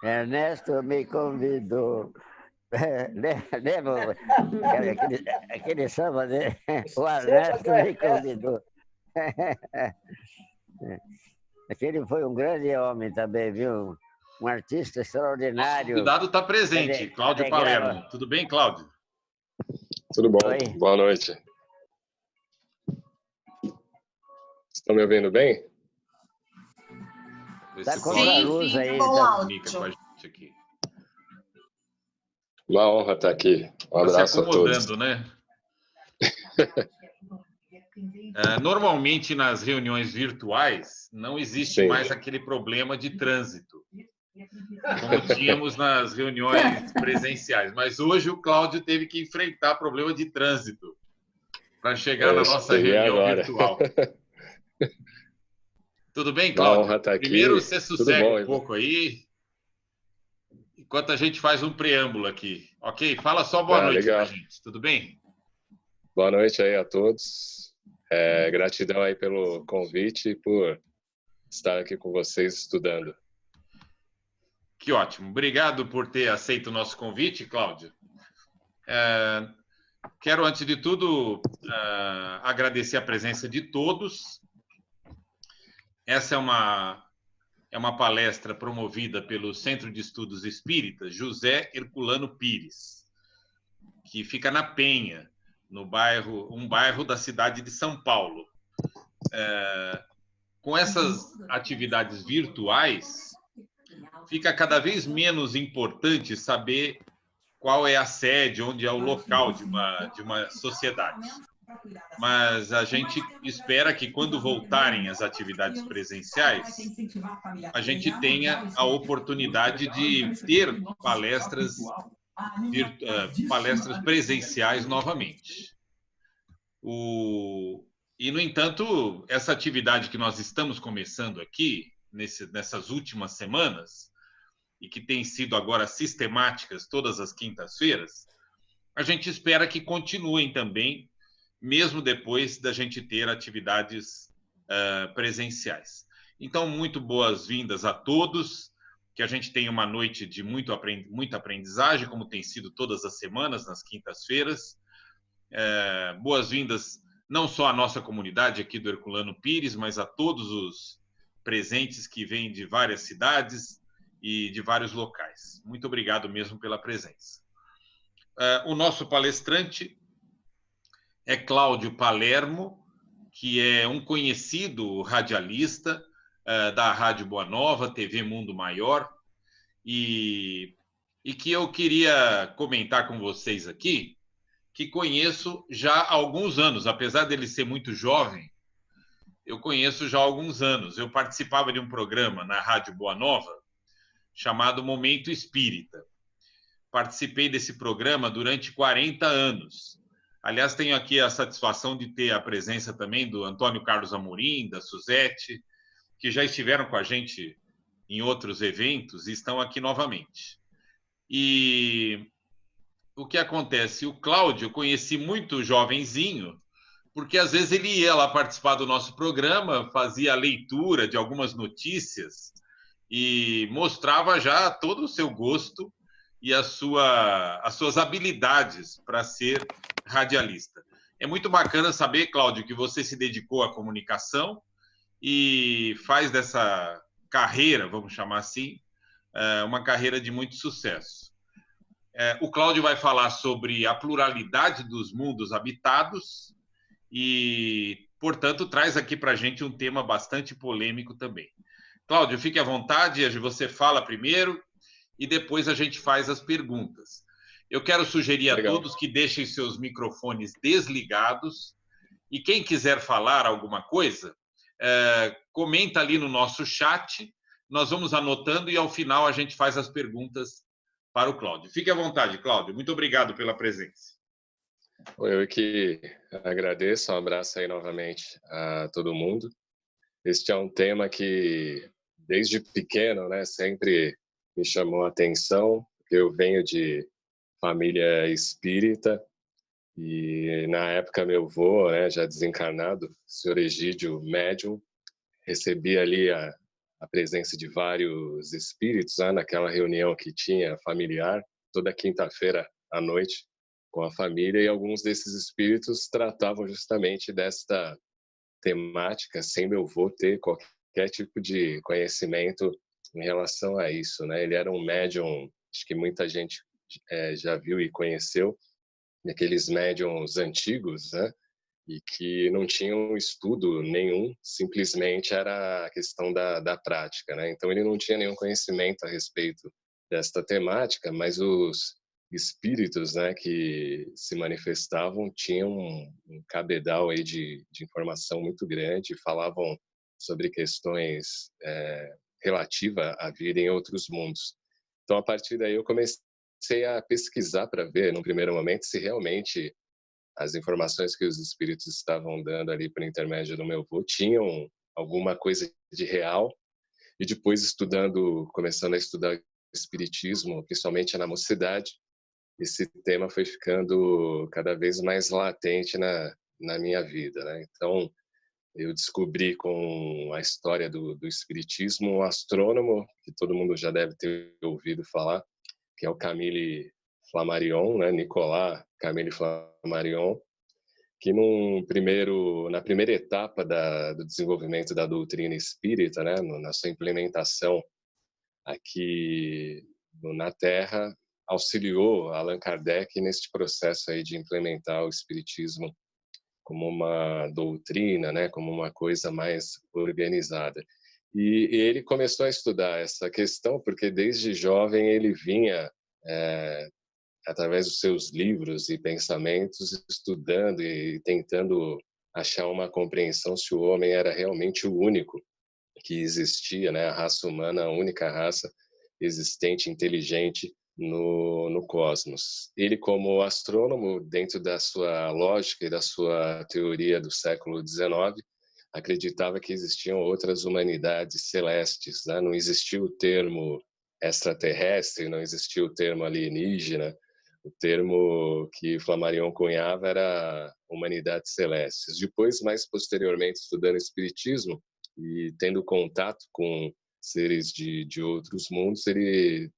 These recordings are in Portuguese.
Ernesto me convidou. Lembra aquele samba dele? O Ernesto me convidou. Aquele foi um grande homem também, viu? Um artista Nosso extraordinário. convidado está presente, Cláudio Palermo. Tudo bem, Cláudio? Tudo bom. Oi. Boa noite. Estão me ouvindo bem? Tá com a luz aí. Comunica com a gente aqui. Uma honra estar aqui. Um abraço a todos. Né? Normalmente, nas reuniões virtuais, não existe mais aquele problema de trânsito, como tínhamos nas reuniões presenciais. Mas hoje o Cláudio teve que enfrentar problema de trânsito para chegar na nossa reunião virtual. Tudo bem, Cláudio? Uma honra estar aqui. Primeiro, você sossega um pouco aí, enquanto a gente faz um preâmbulo aqui. Ok? Fala só boa noite pra gente. Tudo bem? Boa noite aí a todos. Gratidão aí pelo convite e por estar aqui com vocês estudando. Que ótimo. Obrigado por ter aceito o nosso convite, Cláudio. Quero, antes de tudo, agradecer a presença de todos. Essa é uma palestra promovida pelo Centro de Estudos Espíritas José Herculano Pires, que fica na Penha, um bairro da cidade de São Paulo. Com essas atividades virtuais, fica cada vez menos importante saber qual é a sede, onde é o local de uma sociedade. Mas a gente espera que, quando voltarem as atividades presenciais, a gente tenha a oportunidade de ter palestras presenciais novamente. E, no entanto, essa atividade que nós estamos começando aqui, nessas últimas semanas, e que tem sido agora sistemáticas todas as quintas-feiras, a gente espera que continuem também, mesmo depois da gente ter atividades presenciais. Então, muito boas-vindas a todos, que a gente tenha uma noite de muita aprendizagem, como tem sido todas as semanas, nas quintas-feiras. Boas-vindas não só à nossa comunidade aqui do Herculano Pires, mas a todos os presentes que vêm de várias cidades e de vários locais. Muito obrigado mesmo pela presença. O nosso palestrante é Cláudio Palermo, que é um conhecido radialista da Rádio Boa Nova, TV Mundo Maior, e que eu queria comentar com vocês aqui, que conheço já há alguns anos, apesar dele ser muito jovem, eu conheço já há alguns anos. Eu participava de um programa na Rádio Boa Nova, chamado Momento Espírita. Participei desse programa durante 40 anos. Aliás, tenho aqui a satisfação de ter a presença também do Antônio Carlos Amorim, da Suzete, que já estiveram com a gente em outros eventos e estão aqui novamente. E o que acontece? O Cláudio eu conheci muito jovenzinho, porque às vezes ele ia lá participar do nosso programa, fazia a leitura de algumas notícias e mostrava já todo o seu gosto e as suas habilidades para ser radialista. É muito bacana saber, Cláudio, que você se dedicou à comunicação e faz dessa carreira, vamos chamar assim, uma carreira de muito sucesso. O Cláudio vai falar sobre a pluralidade dos mundos habitados e, portanto, traz aqui para a gente um tema bastante polêmico também. Cláudio, fique à vontade, você fala primeiro e depois a gente faz as perguntas. Eu quero sugerir a todos que deixem seus microfones desligados e quem quiser falar alguma coisa, comenta ali no nosso chat, nós vamos anotando e ao final a gente faz as perguntas para o Cláudio. Fique à vontade, Cláudio. Muito obrigado pela presença. Eu que agradeço, um abraço aí novamente a todo mundo. Este é um tema que, desde pequeno, né, sempre me chamou a atenção. Eu venho de família espírita e, na época, meu avô, né, já desencarnado, o senhor Egídio, médium, recebia ali a presença de vários espíritos, né, naquela reunião que tinha familiar, toda quinta-feira à noite, com a família, e alguns desses espíritos tratavam justamente desta temática, sem meu avô ter qualquer tipo de conhecimento em relação a isso, né? Ele era um médium, acho que muita gente já viu e conheceu, aqueles médiums antigos, né? E que não tinham estudo nenhum, simplesmente era a questão da prática, né? Então ele não tinha nenhum conhecimento a respeito desta temática, mas os espíritos, né, que se manifestavam tinham um cabedal aí de informação muito grande, falavam sobre questões relativas à vida em outros mundos. Então a partir daí eu comecei a pesquisar para ver, no primeiro momento, se realmente as informações que os espíritos estavam dando ali por intermédio do meu avô tinham alguma coisa de real. E depois começando a estudar o espiritismo, principalmente na mocidade, esse tema foi ficando cada vez mais latente na minha vida, né? Então, eu descobri com a história do espiritismo um astrônomo que todo mundo já deve ter ouvido falar, que é o Camille Flammarion, né? Nicolas Camille Flammarion, que na primeira etapa do desenvolvimento da doutrina espírita, né, na sua implementação aqui na Terra, auxiliou Allan Kardec neste processo aí de implementar o espiritismo como uma doutrina, né, como uma coisa mais organizada. E ele começou a estudar essa questão porque desde jovem ele vinha através dos seus livros e pensamentos, estudando e tentando achar uma compreensão se o homem era realmente o único que existia, né? A raça humana, a única raça existente, inteligente no cosmos. Ele, como astrônomo, dentro da sua lógica e da sua teoria do século XIX, acreditava que existiam outras humanidades celestes, né? Não existia o termo extraterrestre, não existia o termo alienígena. O termo que Flammarion cunhava era humanidades celestes. Depois, mais posteriormente, estudando espiritismo e tendo contato com seres de outros mundos, ele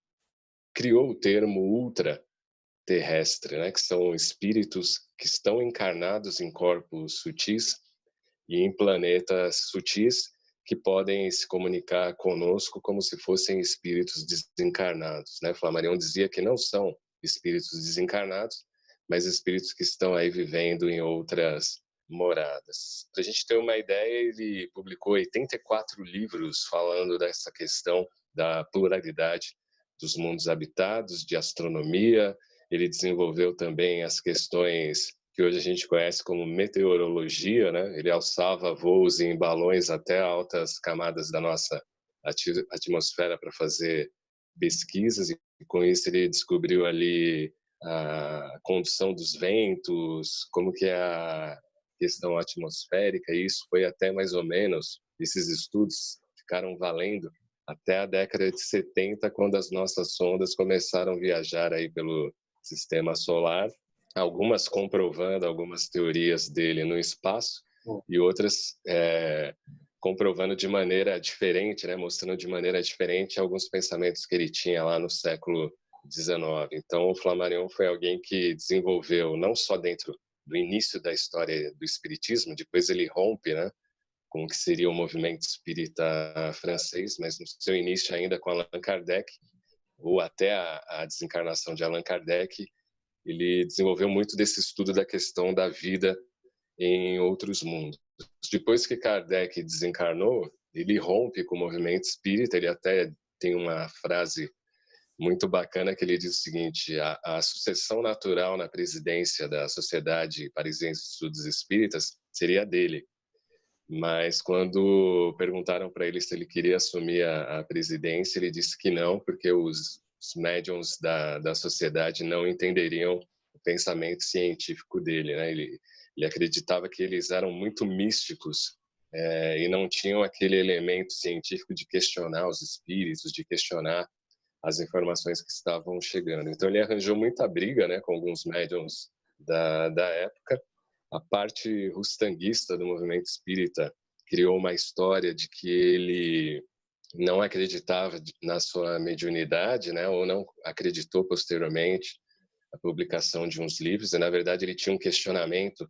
criou o termo ultraterrestre, né, que são espíritos que estão encarnados em corpos sutis e em planetas sutis que podem se comunicar conosco como se fossem espíritos desencarnados, né? Flammarion dizia que não são espíritos desencarnados, mas espíritos que estão aí vivendo em outras moradas. Para a gente ter uma ideia, ele publicou 84 livros falando dessa questão da pluralidade dos mundos habitados, de astronomia. Ele desenvolveu também as questões que hoje a gente conhece como meteorologia, né? Ele alçava voos em balões até altas camadas da nossa atmosfera para fazer pesquisas, e com isso ele descobriu ali a condução dos ventos, como que é a questão atmosférica, e isso foi até mais ou menos, esses estudos ficaram valendo até a década de 70, quando as nossas sondas começaram a viajar aí pelo sistema solar, algumas comprovando algumas teorias dele no espaço e outras comprovando de maneira diferente, né, mostrando de maneira diferente alguns pensamentos que ele tinha lá no século XIX. Então, o Flammarion foi alguém que desenvolveu, não só dentro do início da história do espiritismo, depois ele rompe, né, com o que seria o movimento espírita francês, mas no seu início ainda com Allan Kardec, ou até a desencarnação de Allan Kardec, ele desenvolveu muito desse estudo da questão da vida em outros mundos. Depois que Kardec desencarnou, ele rompe com o movimento espírita, ele até tem uma frase muito bacana que ele diz o seguinte: a sucessão natural na presidência da Sociedade Parisiense de Estudos Espíritas seria dele. Mas quando perguntaram para ele se ele queria assumir a presidência, ele disse que não, porque os médiums da sociedade não entenderiam o pensamento científico dele, né? Ele acreditava que eles eram muito místicos e não tinham aquele elemento científico de questionar os espíritos, de questionar as informações que estavam chegando. Então ele arranjou muita briga, né, com alguns médiums da época. A parte rustanguista do movimento espírita criou uma história de que ele não acreditava na sua mediunidade, né, ou não acreditou posteriormente a publicação de uns livros, e na verdade ele tinha um questionamento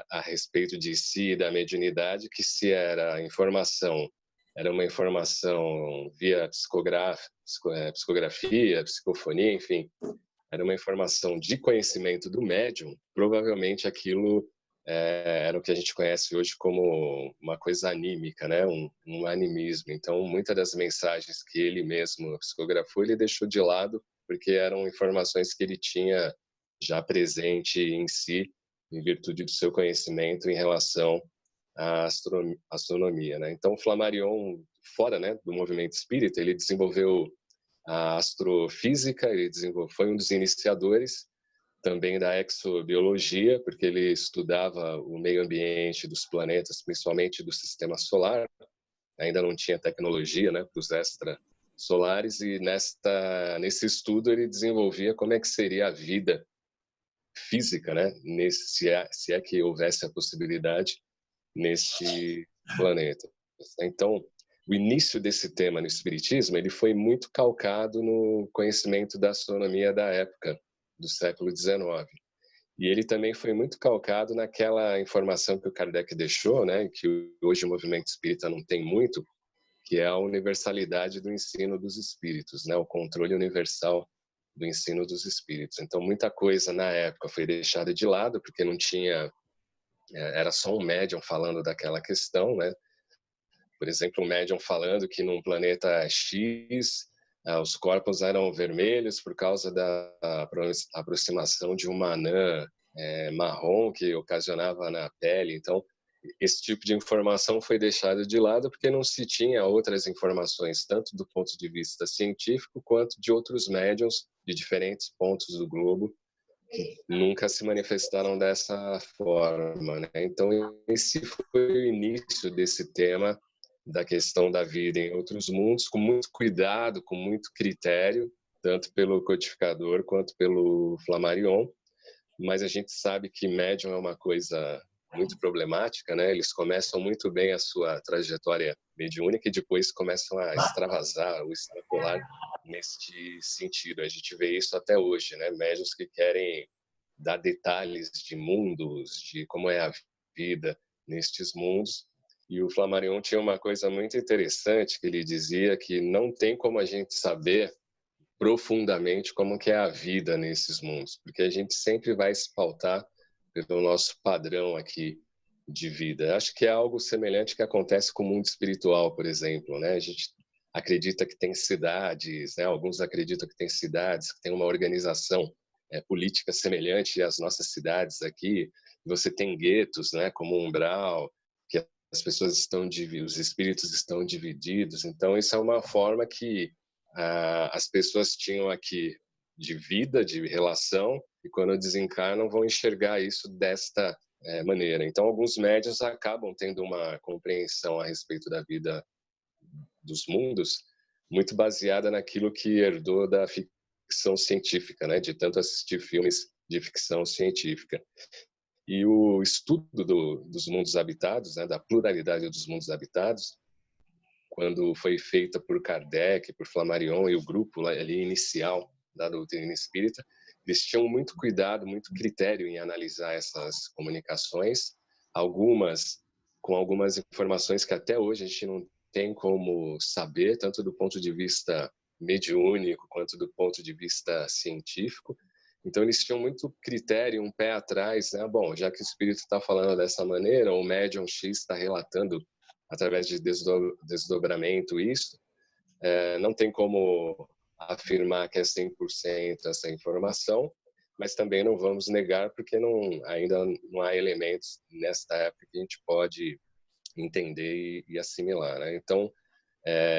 a respeito de si e da mediunidade, que se era informação, era uma informação via psicografia, psicofonia, enfim, era uma informação de conhecimento do médium, provavelmente aquilo era o que a gente conhece hoje como uma coisa anímica, né? Um animismo. Então, muitas das mensagens que ele mesmo psicografou, ele deixou de lado, porque eram informações que ele tinha já presente em si, em virtude do seu conhecimento em relação à astronomia, né? Então, Flammarion, fora, né, do movimento espírita, ele desenvolveu a astrofísica, ele foi um dos iniciadores também da exobiologia, porque ele estudava o meio ambiente dos planetas, principalmente do sistema solar. Ainda não tinha tecnologia, né, para os extrasolares, e nesse estudo ele desenvolvia como é que seria a vida física, né, se é que houvesse a possibilidade nesse planeta. Então, o início desse tema no espiritismo, ele foi muito calcado no conhecimento da astronomia da época, do século XIX. E ele também foi muito calcado naquela informação que o Kardec deixou, né, que hoje o movimento espírita não tem muito, que é a universalidade do ensino dos espíritos, né, o controle universal do ensino dos espíritos. Então, muita coisa na época foi deixada de lado, porque não tinha, era só um médium falando daquela questão, né? Por exemplo, um médium falando que num planeta X os corpos eram vermelhos por causa da aproximação de uma anã marrom que ocasionava na pele. Então, esse tipo de informação foi deixado de lado porque não se tinha outras informações, tanto do ponto de vista científico quanto de outros médiums de diferentes pontos do globo que nunca se manifestaram dessa forma, né? Então, esse foi o início desse tema da questão da vida em outros mundos, com muito cuidado, com muito critério, tanto pelo codificador quanto pelo Flammarion. Mas a gente sabe que médium é uma coisa muito problemática, né? Eles começam muito bem a sua trajetória mediúnica e depois começam a extravasar, ou extrapolar neste sentido. A gente vê isso até hoje, né? Médiuns que querem dar detalhes de mundos, de como é a vida nestes mundos. E o Flammarion tinha uma coisa muito interessante, que ele dizia que não tem como a gente saber profundamente como que é a vida nesses mundos, porque a gente sempre vai se pautar pelo nosso padrão aqui de vida. Acho que é algo semelhante que acontece com o mundo espiritual, por exemplo, né? A gente acredita que tem cidades, né? Alguns acreditam que tem cidades, que tem uma organização política semelhante às nossas cidades aqui. Você tem guetos, né? Como o umbral, que as pessoas estão os espíritos estão divididos. Então isso é uma forma que as pessoas tinham aqui de vida, de relação, e quando desencarnam vão enxergar isso desta maneira. Então, alguns médiuns acabam tendo uma compreensão a respeito da vida dos mundos muito baseada naquilo que herdou da ficção científica, né? De tanto assistir filmes de ficção científica. E o estudo dos mundos habitados, né? Da pluralidade dos mundos habitados, quando foi feita por Kardec, por Flammarion e o grupo ali inicial da doutrina espírita, eles tinham muito cuidado, muito critério em analisar essas comunicações, com algumas informações que até hoje a gente não tem como saber, tanto do ponto de vista mediúnico quanto do ponto de vista científico. Então eles tinham muito critério, um pé atrás, né? Bom, já que o espírito está falando dessa maneira, o médium X está relatando através de desdobramento isso, não tem como afirmar que é 100% essa informação, mas também não vamos negar porque ainda não há elementos nesta época que a gente pode entender e assimilar, né? Então,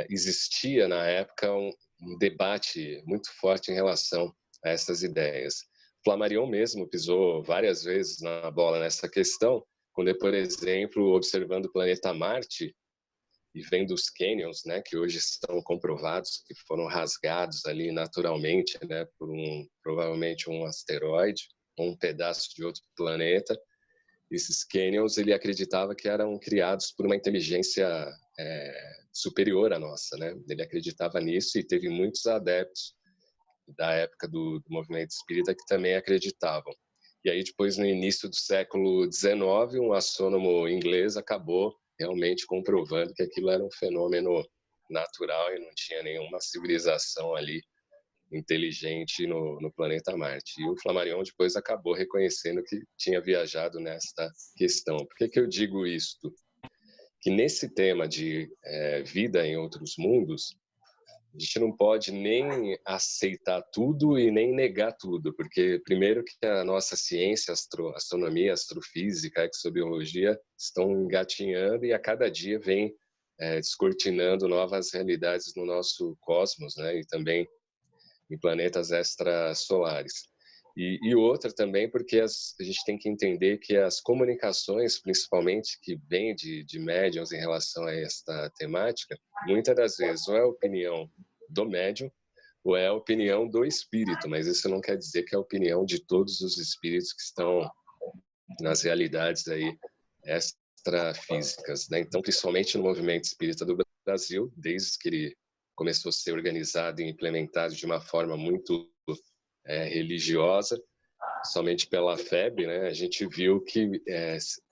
existia na época um debate muito forte em relação a essas ideias. Flammarion mesmo pisou várias vezes na bola nessa questão, quando, por exemplo, observando o planeta Marte e vendo os canyons, né, que hoje estão comprovados que foram rasgados ali naturalmente, né, por provavelmente um asteroide ou um pedaço de outro planeta. Esses canyons ele acreditava que eram criados por uma inteligência superior à nossa, né? Ele acreditava nisso e teve muitos adeptos da época do movimento espírita que também acreditavam. E aí depois, no início do século XIX, um astrônomo inglês acabou realmente comprovando que aquilo era um fenômeno natural e não tinha nenhuma civilização ali inteligente no planeta Marte. E o Flammarion depois acabou reconhecendo que tinha viajado nesta questão. Por que eu digo isto? Que nesse tema de vida em outros mundos, a gente não pode nem aceitar tudo e nem negar tudo, porque primeiro que a nossa ciência, astronomia, astrofísica, exobiologia estão engatinhando e a cada dia vem descortinando novas realidades no nosso cosmos, né? E também em planetas extrasolares. E outra também porque a gente tem que entender que as comunicações, principalmente que vêm de médiums em relação a esta temática, muitas das vezes ou é a opinião do médium ou é a opinião do espírito, mas isso não quer dizer que é a opinião de todos os espíritos que estão nas realidades aí extrafísicas, né? Então, principalmente no movimento espírita do Brasil, desde que ele começou a ser organizado e implementado de uma forma muito religiosa, somente pela FEB, né, a gente viu que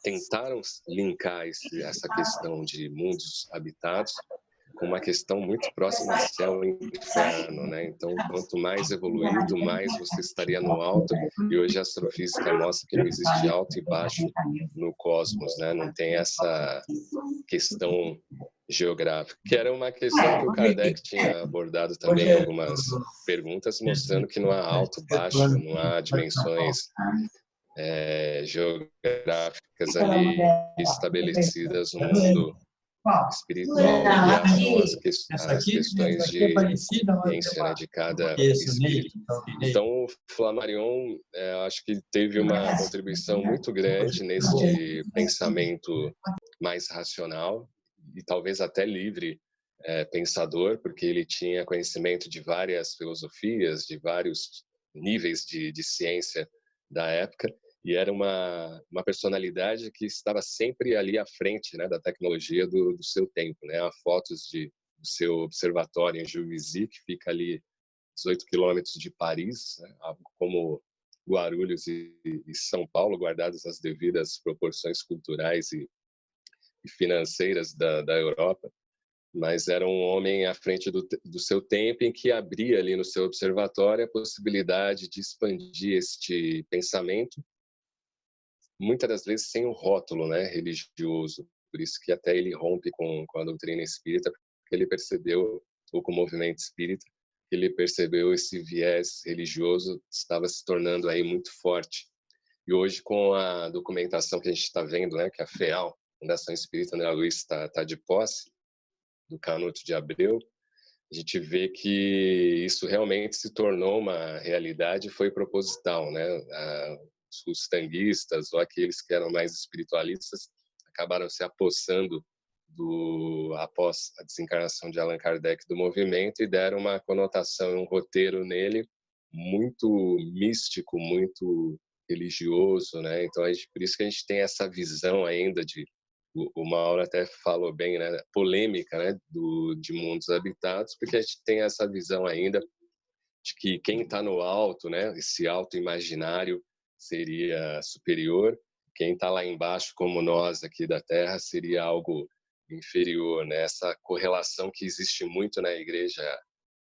tentaram linkar essa questão de mundos habitados com uma questão muito próxima ao céu e inferno, né? Então, quanto mais evoluído, mais você estaria no alto. E hoje a astrofísica mostra que não existe alto e baixo no cosmos, né? Não tem essa questão geográfica, que era uma questão que o Kardec tinha abordado também em algumas perguntas, mostrando que não há alto, baixo, não há dimensões geográficas ali estabelecidas no mundo espiritual, ligavam as questões de ciência, né, de cada espírito. Então, o Flammarion, acho que teve uma contribuição muito grande nesse pensamento mais racional e talvez até livre pensador, porque ele tinha conhecimento de várias filosofias, de vários níveis de ciência da época, e era uma personalidade que estava sempre ali à frente, né, da tecnologia do seu tempo, né? Há fotos do seu observatório em Juvisy, que fica ali 18 quilômetros de Paris, né? Como Guarulhos e São Paulo, guardadas as devidas proporções culturais e financeiras da Europa, mas era um homem à frente do seu tempo, em que abria ali no seu observatório a possibilidade de expandir este pensamento, muitas das vezes sem um rótulo, né, religioso. Por isso que até ele rompe com a doutrina espírita, porque ele percebeu, ou com o movimento espírita, ele percebeu esse viés religioso estava se tornando aí muito forte. E hoje, com a documentação que a gente está vendo, né, que a FEAL, Fundação Espírita André Luiz, está de posse, do Canuto de Abreu, a gente vê que isso realmente se tornou uma realidade e foi proposital, né? Os tanguistas ou aqueles que eram mais espiritualistas acabaram se apossando após a desencarnação de Allan Kardec do movimento e deram uma conotação, um roteiro nele muito místico, muito religioso, né? Então, por isso que a gente tem essa visão ainda o Mauro até falou bem, né, polêmica, né, de mundos habitados, porque a gente tem essa visão ainda de que quem está no alto, né, esse alto imaginário seria superior, quem está lá embaixo, como nós aqui da Terra, seria algo inferior, né? Essa correlação que existe muito na Igreja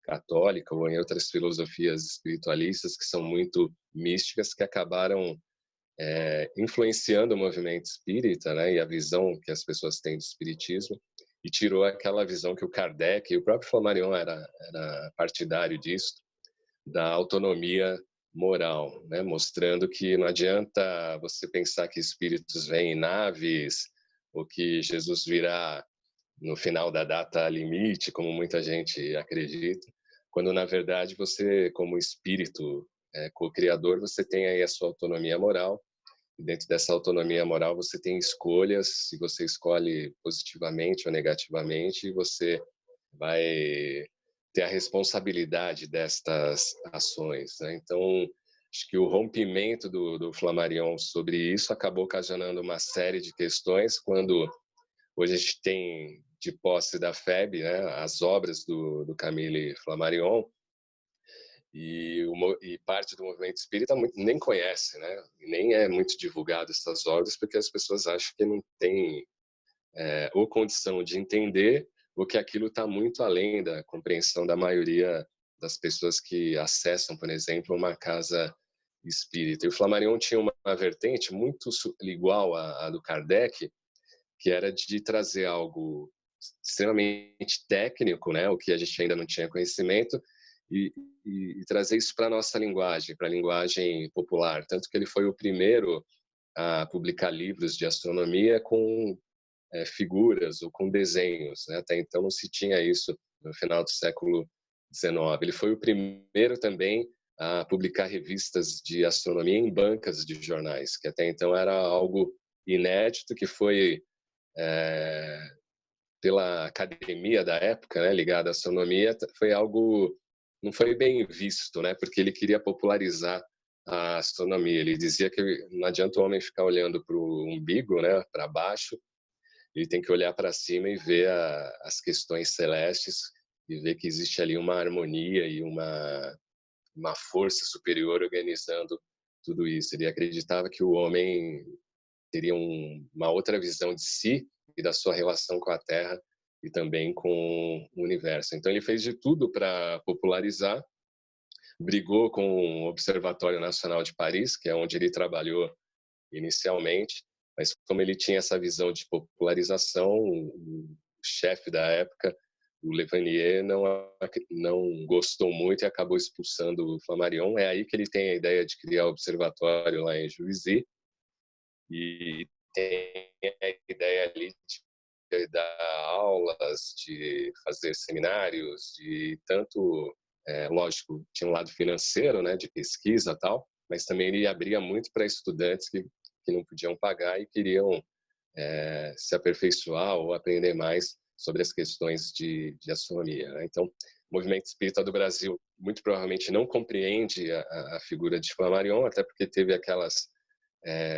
Católica ou em outras filosofias espiritualistas que são muito místicas, que acabaram influenciando o movimento espírita, né, e a visão que as pessoas têm do espiritismo, e tirou aquela visão que o Kardec e o próprio Flammarion era partidário disso, da autonomia moral, né, mostrando que não adianta você pensar que espíritos vêm em naves ou que Jesus virá no final da data limite, como muita gente acredita, quando na verdade você, como espírito co-criador, você tem aí a sua autonomia moral. E dentro dessa autonomia moral você tem escolhas, se você escolhe positivamente ou negativamente, você vai ter a responsabilidade destas ações, né? Então, acho que o rompimento do Flammarion sobre isso acabou ocasionando uma série de questões, quando hoje a gente tem de posse da FEB, né, as obras do Camille Flammarion, e parte do movimento espírita nem conhece, né, nem é muito divulgado essas obras, porque as pessoas acham que não tem ou condição de entender, ou que aquilo está muito além da compreensão da maioria das pessoas que acessam, por exemplo, uma casa espírita. E o Flammarion tinha uma vertente muito igual à do Kardec, que era de trazer algo extremamente técnico, né, o que a gente ainda não tinha conhecimento, e trazer isso para a nossa linguagem, para a linguagem popular. Tanto que ele foi o primeiro a publicar livros de astronomia com figuras ou com desenhos, né? Até então não se tinha isso no final do século XIX. Ele foi o primeiro também a publicar revistas de astronomia em bancas de jornais, que até então era algo inédito, que foi pela academia da época, né, ligada à astronomia, foi algo não foi bem visto, né, porque ele queria popularizar a astronomia. Ele dizia que não adianta o homem ficar olhando para o umbigo, né, para baixo. Ele tem que olhar para cima e ver as questões celestes e ver que existe ali uma harmonia e uma força superior organizando tudo isso. Ele acreditava que o homem teria uma outra visão de si e da sua relação com a Terra e também com o universo. Então ele fez de tudo para popularizar, brigou com o Observatório Nacional de Paris, que é onde ele trabalhou inicialmente, mas como ele tinha essa visão de popularização, o chefe da época, o Levanier, não gostou muito e acabou expulsando o Flammarion. É aí que ele tem a ideia de criar o observatório lá em Juvisy, e tem a ideia ali de dar aulas, de fazer seminários, de tanto, lógico, tinha um lado financeiro, né, de pesquisa e tal, mas também ele abria muito para estudantes que não podiam pagar e queriam se aperfeiçoar ou aprender mais sobre as questões de astronomia, né? Então, o movimento espírita do Brasil muito provavelmente não compreende a figura de Flammarion, até porque teve aquelas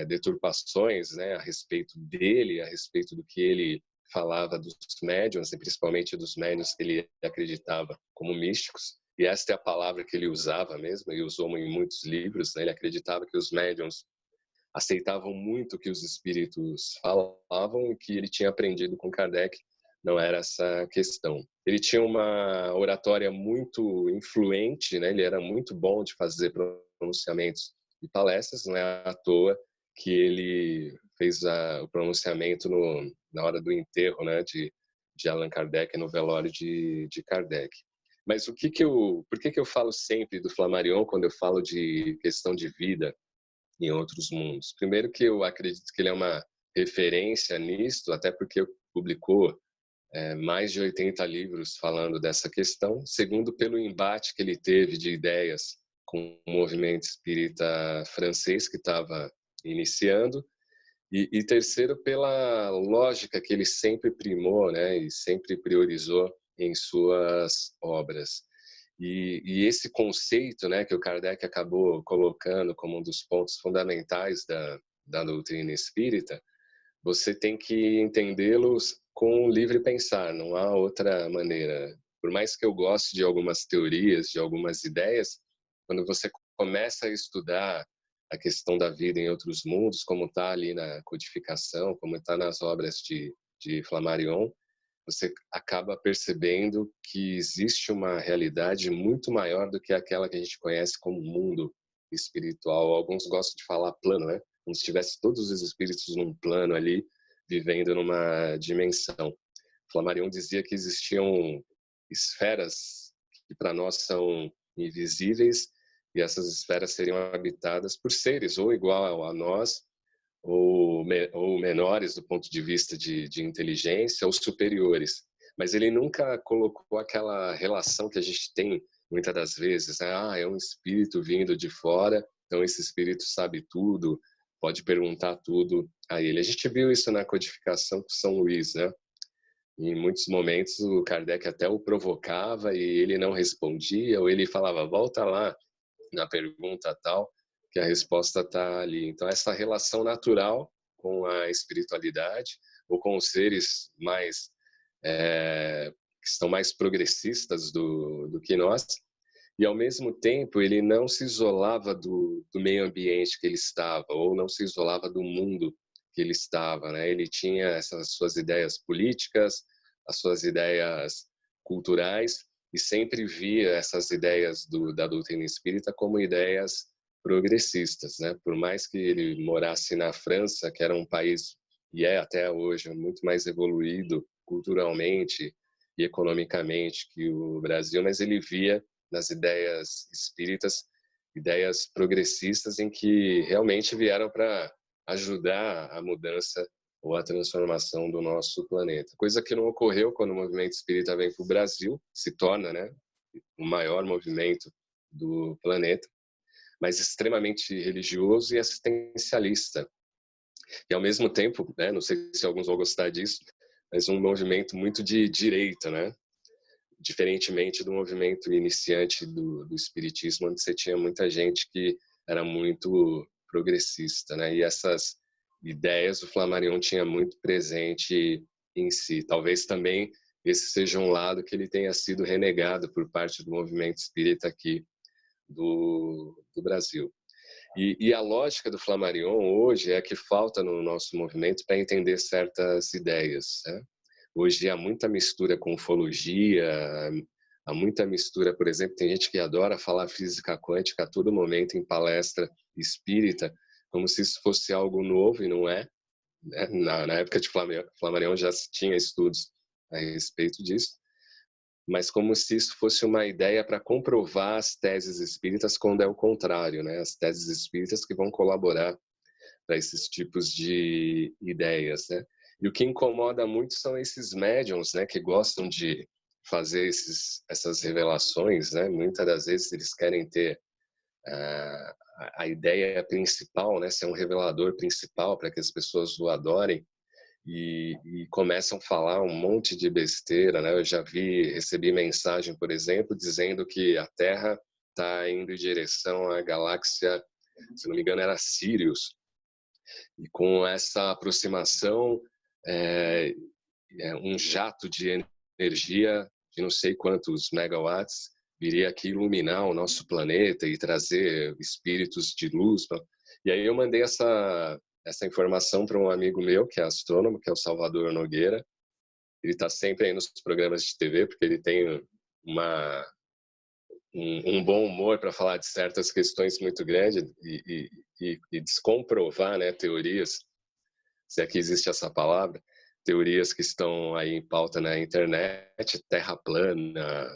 deturpações, né, a respeito dele, a respeito do que ele falava dos médiuns, e principalmente dos médiuns que ele acreditava como místicos. E esta é a palavra que ele usava mesmo, e usou em muitos livros, né? Ele acreditava que os médiuns aceitavam muito o que os espíritos falavam e que ele tinha aprendido com Kardec. Não era essa questão. Ele tinha uma oratória muito influente, né? Ele era muito bom de fazer pronunciamentos e palestras, não é à toa que ele fez o pronunciamento na hora do enterro, né, de Allan Kardec, no velório de Kardec. Mas por que eu falo sempre do Flammarion quando eu falo de questão de vida em outros mundos? Primeiro que eu acredito que ele é uma referência nisto, até porque publicou mais de 80 livros falando dessa questão. Segundo, pelo embate que ele teve de ideias com o movimento espírita francês que estava iniciando. E terceiro, pela lógica que ele sempre primou, né, e sempre priorizou em suas obras. E esse conceito, né, que o Kardec acabou colocando como um dos pontos fundamentais da doutrina espírita, você tem que entendê-los com o livre pensar, não há outra maneira. Por mais que eu goste de algumas teorias, de algumas ideias, quando você começa a estudar a questão da vida em outros mundos, como está ali na codificação, como está nas obras de Flammarion, você acaba percebendo que existe uma realidade muito maior do que aquela que a gente conhece como mundo espiritual. Alguns gostam de falar plano, né? Como se tivesse todos os espíritos num plano ali, vivendo numa dimensão. Flammarion dizia que existiam esferas que para nós são invisíveis, e essas esferas seriam habitadas por seres ou igual a nós, ou menores do ponto de vista de inteligência, ou superiores. Mas ele nunca colocou aquela relação que a gente tem muitas das vezes, né? É um espírito vindo de fora, então esse espírito sabe tudo, pode perguntar tudo a ele. A gente viu isso na codificação com São Luís, né? Em muitos momentos o Kardec até o provocava e ele não respondia, ou ele falava, volta lá na pergunta tal, que a resposta está ali. Então, essa relação natural com a espiritualidade ou com os seres mais que são mais progressistas do que nós, e ao mesmo tempo ele não se isolava do meio ambiente que ele estava, ou não se isolava do mundo que ele estava, né? Ele tinha essas suas ideias políticas, as suas ideias culturais, e sempre via essas ideias da doutrina espírita como ideias progressistas, né? Por mais que ele morasse na França, que era um país, e é até hoje, muito mais evoluído culturalmente e economicamente que o Brasil, mas ele via nas ideias espíritas ideias progressistas em que realmente vieram para ajudar a mudança ou a transformação do nosso planeta. Coisa que não ocorreu quando o movimento espírita vem para o Brasil, se torna, né, o maior movimento do planeta, mas extremamente religioso e assistencialista. E ao mesmo tempo, né, não sei se alguns vão gostar disso, mas um movimento muito de direita, né? Diferentemente do movimento iniciante do espiritismo, onde você tinha muita gente que era muito progressista, né? E essas ideias o Flammarion tinha muito presente em si. Talvez também esse seja um lado que ele tenha sido renegado por parte do movimento espírita aqui do Brasil. E a lógica do Flammarion hoje é que falta no nosso movimento para entender certas ideias, né? Hoje há muita mistura com ufologia, há muita mistura, por exemplo, tem gente que adora falar física quântica a todo momento em palestra espírita, como se isso fosse algo novo, e não é. Né? Na época de Flammarion já se tinha estudos a respeito disso, mas como se isso fosse uma ideia para comprovar as teses espíritas, quando é o contrário, né? As teses espíritas que vão colaborar para esses tipos de ideias, né? E o que incomoda muito são esses médiums, né, que gostam de fazer essas revelações, né? Muitas das vezes eles querem ter a ideia principal, né, ser um revelador principal para que as pessoas o adorem, e começam a falar um monte de besteira, né? Eu já recebi mensagem, por exemplo, dizendo que a Terra está indo em direção à galáxia, se não me engano, era Sirius. E com essa aproximação, um jato de energia de não sei quantos megawatts viria aqui iluminar o nosso planeta e trazer espíritos de luz. E aí eu mandei essa informação para um amigo meu, que é astrônomo, que é o Salvador Nogueira. Ele está sempre aí nos programas de TV, porque ele tem um bom humor para falar de certas questões muito grandes e descomprovar, né, teorias, se é que existe essa palavra, teorias que estão aí em pauta na internet, terra plana,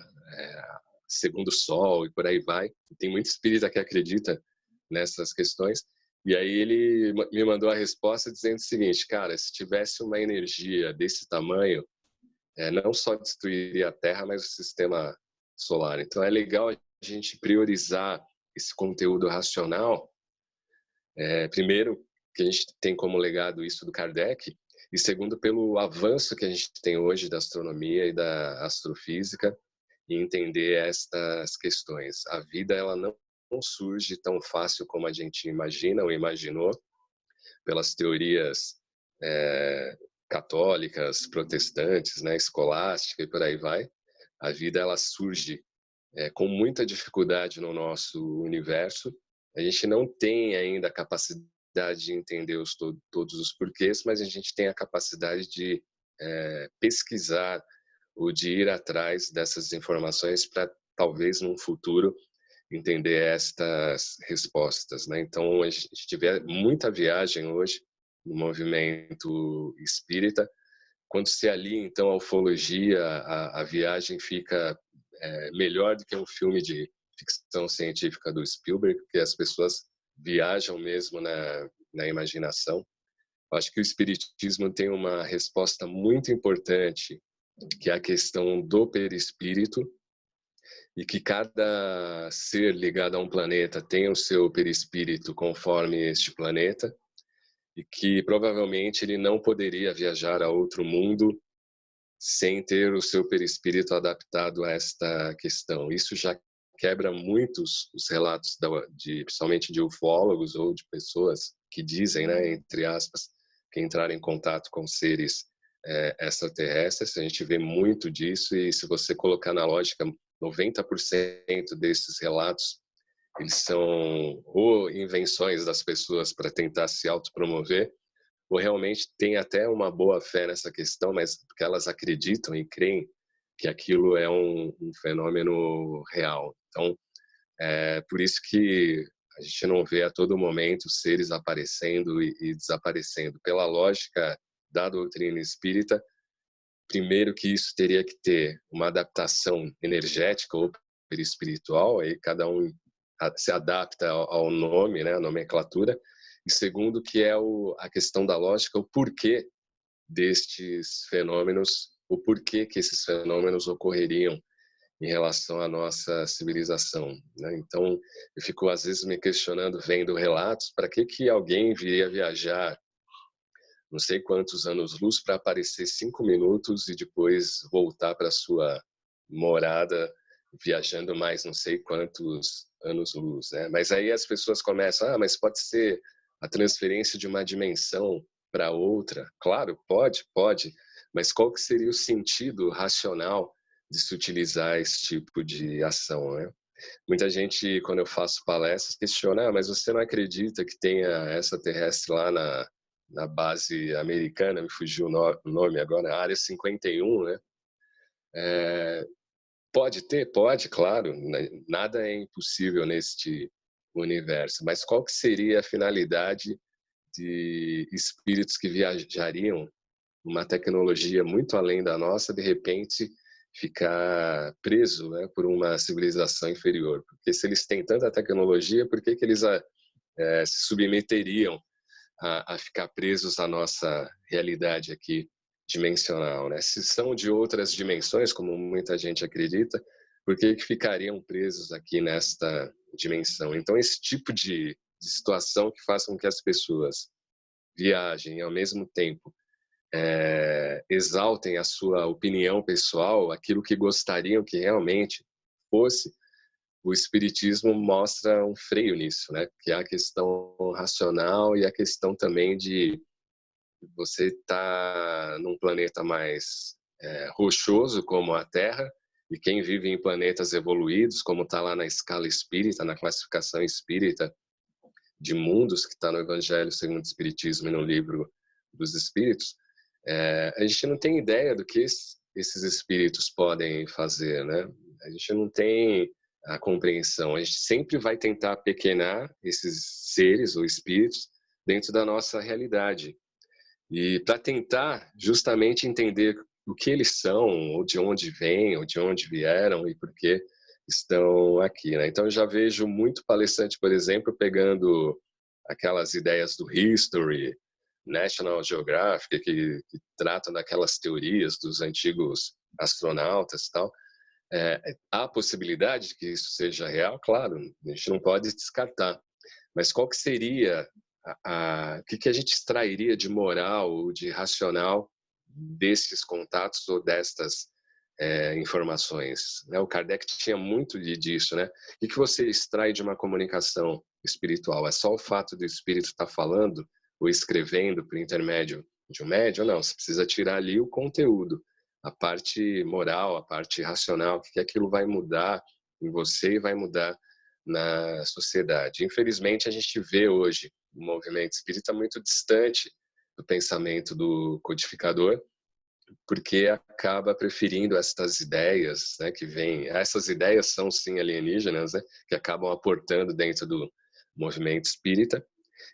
segundo sol e por aí vai. Tem muito espírita que acredita nessas questões. E aí ele me mandou a resposta dizendo o seguinte: cara, se tivesse uma energia desse tamanho, não só destruiria a Terra, mas o sistema solar. Então é legal a gente priorizar esse conteúdo racional, primeiro, que a gente tem como legado isso do Kardec, e segundo, pelo avanço que a gente tem hoje da astronomia e da astrofísica, e entender estas questões. A vida ela não surge tão fácil como a gente imagina ou imaginou, pelas teorias católicas, protestantes, né, escolástica e por aí vai. A vida ela surge com muita dificuldade no nosso universo. A gente não tem ainda a capacidade de entender todos os porquês, mas a gente tem a capacidade de pesquisar ou de ir atrás dessas informações para talvez num futuro entender estas respostas, né? Então a gente tiver muita viagem hoje no movimento espírita. Quando se alia então a ufologia, a viagem fica melhor do que um filme de ficção científica do Spielberg, porque as pessoas viajam mesmo na imaginação. Eu acho que o espiritismo tem uma resposta muito importante, que é a questão do perispírito, e que cada ser ligado a um planeta tem o seu perispírito conforme este planeta, e que provavelmente ele não poderia viajar a outro mundo sem ter o seu perispírito adaptado a esta questão. Isso já quebra muitos os relatos principalmente de ufólogos ou de pessoas que dizem, né, entre aspas, que entraram em contato com seres extraterrestres, a gente vê muito disso, e se você colocar na lógica, 90% desses relatos, eles são ou invenções das pessoas para tentar se autopromover, ou realmente tem até uma boa fé nessa questão, mas porque elas acreditam e creem que aquilo é um fenômeno real. Então, por isso que a gente não vê a todo momento seres aparecendo e desaparecendo. Pela lógica da doutrina espírita, primeiro que isso teria que ter uma adaptação energética ou perispiritual, aí cada um se adapta ao nome, né, a nomenclatura. E segundo que é a questão da lógica, o porquê destes fenômenos, o porquê que esses fenômenos ocorreriam em relação à nossa civilização, né? Então, eu fico às vezes me questionando, vendo relatos, para que alguém viria viajar não sei quantos anos-luz para aparecer 5 minutos e depois voltar para sua morada viajando mais não sei quantos anos-luz, né? Mas aí as pessoas começam, mas pode ser a transferência de uma dimensão para outra. Claro, pode, mas qual que seria o sentido racional de se utilizar esse tipo de ação, né? Muita gente, quando eu faço palestras, questiona, mas você não acredita que tenha extraterrestre lá na base americana, me fugiu o nome agora, Área 51, né? Pode ter, pode, claro, nada é impossível neste universo, mas qual que seria a finalidade de espíritos que viajariam uma tecnologia muito além da nossa, de repente ficar preso, né, por uma civilização inferior? Porque se eles têm tanta tecnologia, por que eles se submeteriam a ficar presos à nossa realidade aqui dimensional, né? Se são de outras dimensões, como muita gente acredita, por que ficariam presos aqui nesta dimensão? Então, esse tipo de situação que faz com que as pessoas viajem e, ao mesmo tempo, exaltem a sua opinião pessoal, aquilo que gostariam que realmente fosse, o espiritismo mostra um freio nisso, né? Que é a questão racional e a questão também de você estar num planeta mais rochoso como a Terra, e quem vive em planetas evoluídos, como está lá na escala espírita, na classificação espírita de mundos, que está no Evangelho segundo o Espiritismo e no Livro dos Espíritos, a gente não tem ideia do que esses espíritos podem fazer, né? A gente não tem a compreensão. A gente sempre vai tentar pequenar esses seres ou espíritos dentro da nossa realidade. E para tentar justamente entender o que eles são, ou de onde vêm, ou de onde vieram e por que estão aqui, né? Então eu já vejo muito palestrante, por exemplo, pegando aquelas ideias do History, National Geographic, que tratam daquelas teorias dos antigos astronautas e tal. Há a possibilidade de que isso seja real? Claro, a gente não pode descartar. Mas qual que seria o que a gente extrairia de moral ou de racional desses contatos ou destas informações, né? O Kardec tinha muito disso, né? O que você extrai de uma comunicação espiritual? É só o fato do espírito estar falando ou escrevendo por intermédio de um médium? Não, você precisa tirar ali o conteúdo, a parte moral, a parte racional, o que aquilo vai mudar em você e vai mudar na sociedade. Infelizmente, a gente vê hoje o movimento espírita muito distante do pensamento do codificador, porque acaba preferindo estas ideias, né, que vêm. Essas ideias são sim alienígenas, né, que acabam aportando dentro do movimento espírita.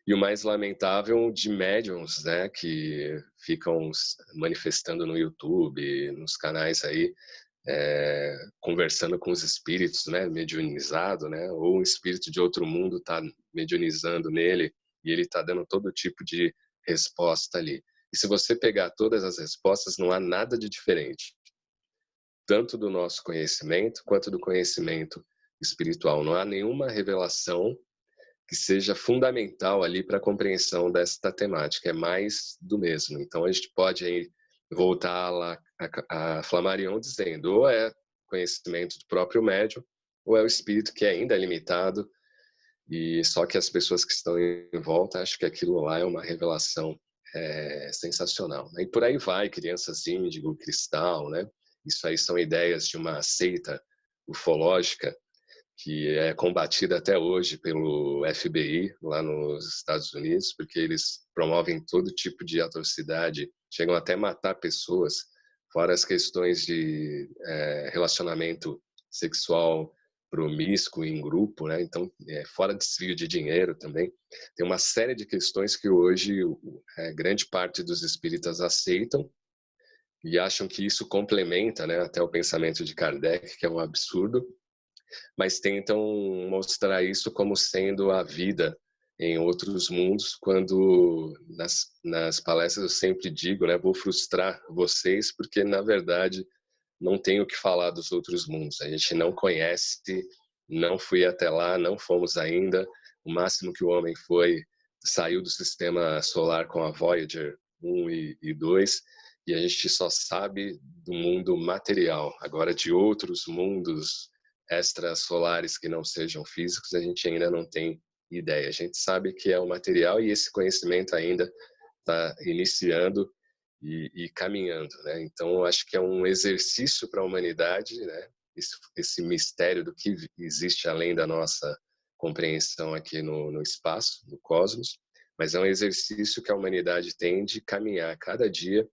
E o mais lamentável, de médiums, né, que ficam manifestando no YouTube, nos canais aí, conversando com os espíritos, né, mediunizado, né, ou um espírito de outro mundo está mediunizando nele e ele está dando todo tipo de resposta ali. E se você pegar todas as respostas, não há nada de diferente, tanto do nosso conhecimento quanto do conhecimento espiritual. Não há nenhuma revelação que seja fundamental ali para a compreensão desta temática. É mais do mesmo. Então a gente pode aí voltar lá a Flammarion dizendo, ou é conhecimento do próprio médium, ou é o espírito que ainda é limitado, e só que as pessoas que estão em volta acham que aquilo lá é uma revelação sensacional, né? E por aí vai, crianças índigo, cristal, né? Isso aí são ideias de uma seita ufológica que é combatida até hoje pelo FBI lá nos Estados Unidos, porque eles promovem todo tipo de atrocidade, chegam até a matar pessoas, fora as questões de relacionamento sexual promíscuo em grupo, né? Então, fora desvio de dinheiro também. Tem uma série de questões que hoje grande parte dos espíritas aceitam e acham que isso complementa, né, até o pensamento de Kardec, que é um absurdo, mas tentam mostrar isso como sendo a vida em outros mundos, quando nas palestras eu sempre digo, né, vou frustrar vocês, porque na verdade não tenho o que falar dos outros mundos. A gente não conhece, não fui até lá, não fomos ainda. O máximo que o homem saiu do sistema solar com a Voyager 1 e 2, e a gente só sabe do mundo material. Agora, de outros mundos extrasolares que não sejam físicos, a gente ainda não tem ideia. A gente sabe que é o material e esse conhecimento ainda está iniciando e caminhando, né? Então, eu acho que é um exercício para a humanidade, né? Esse mistério do que existe além da nossa compreensão aqui no espaço, no cosmos, mas é um exercício que a humanidade tem de caminhar cada dia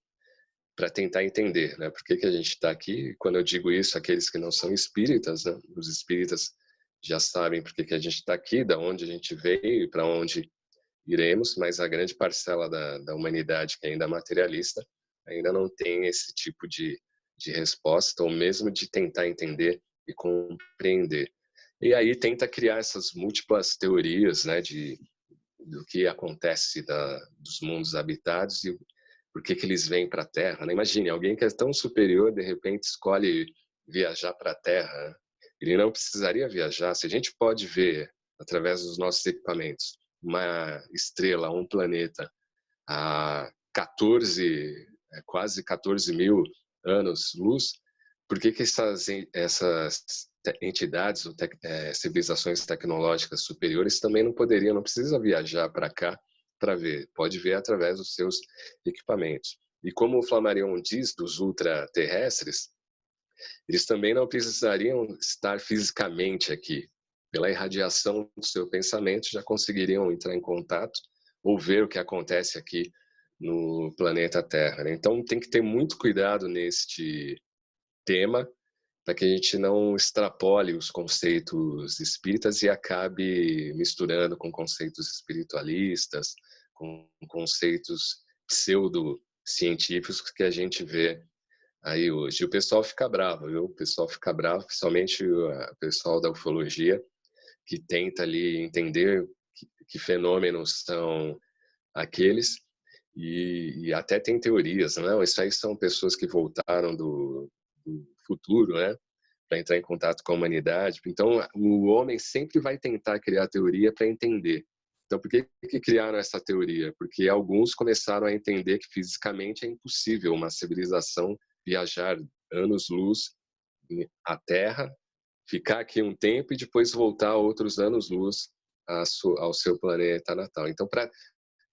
para tentar entender, né? Por que a gente está aqui? Quando eu digo isso, aqueles que não são espíritas, né? Os espíritas já sabem por que a gente está aqui, da onde a gente veio e para onde iremos, mas a grande parcela da humanidade que ainda é materialista ainda não tem esse tipo de resposta, ou mesmo de tentar entender e compreender. E aí tenta criar essas múltiplas teorias, né, do que acontece dos mundos habitados e por que eles vêm para a Terra. Né? Imagine, alguém que é tão superior, de repente escolhe viajar para a Terra. Ele não precisaria viajar. Se a gente pode ver, através dos nossos equipamentos, uma estrela, um planeta, a quase 14 mil anos-luz, por que essas entidades, civilizações tecnológicas superiores também não poderiam, não precisa viajar para cá para ver, pode ver através dos seus equipamentos. E como o Flammarion diz dos ultraterrestres, eles também não precisariam estar fisicamente aqui. Pela irradiação do seu pensamento, já conseguiriam entrar em contato ou ver o que acontece aqui no planeta Terra. Né? Então, tem que ter muito cuidado neste tema para que a gente não extrapole os conceitos espíritas e acabe misturando com conceitos espiritualistas, com conceitos pseudocientíficos que a gente vê aí hoje. O pessoal fica bravo, viu? O pessoal fica bravo, principalmente o pessoal da ufologia, que tenta ali entender que fenômenos são aqueles, e até tem teorias, não? Isso aí são pessoas que voltaram do futuro, né? Para entrar em contato com a humanidade. Então, o homem sempre vai tentar criar teoria para entender. Então, por que criaram essa teoria? Porque alguns começaram a entender que fisicamente é impossível uma civilização viajar anos-luz à Terra, ficar aqui um tempo e depois voltar outros anos-luz ao seu planeta natal. Então, para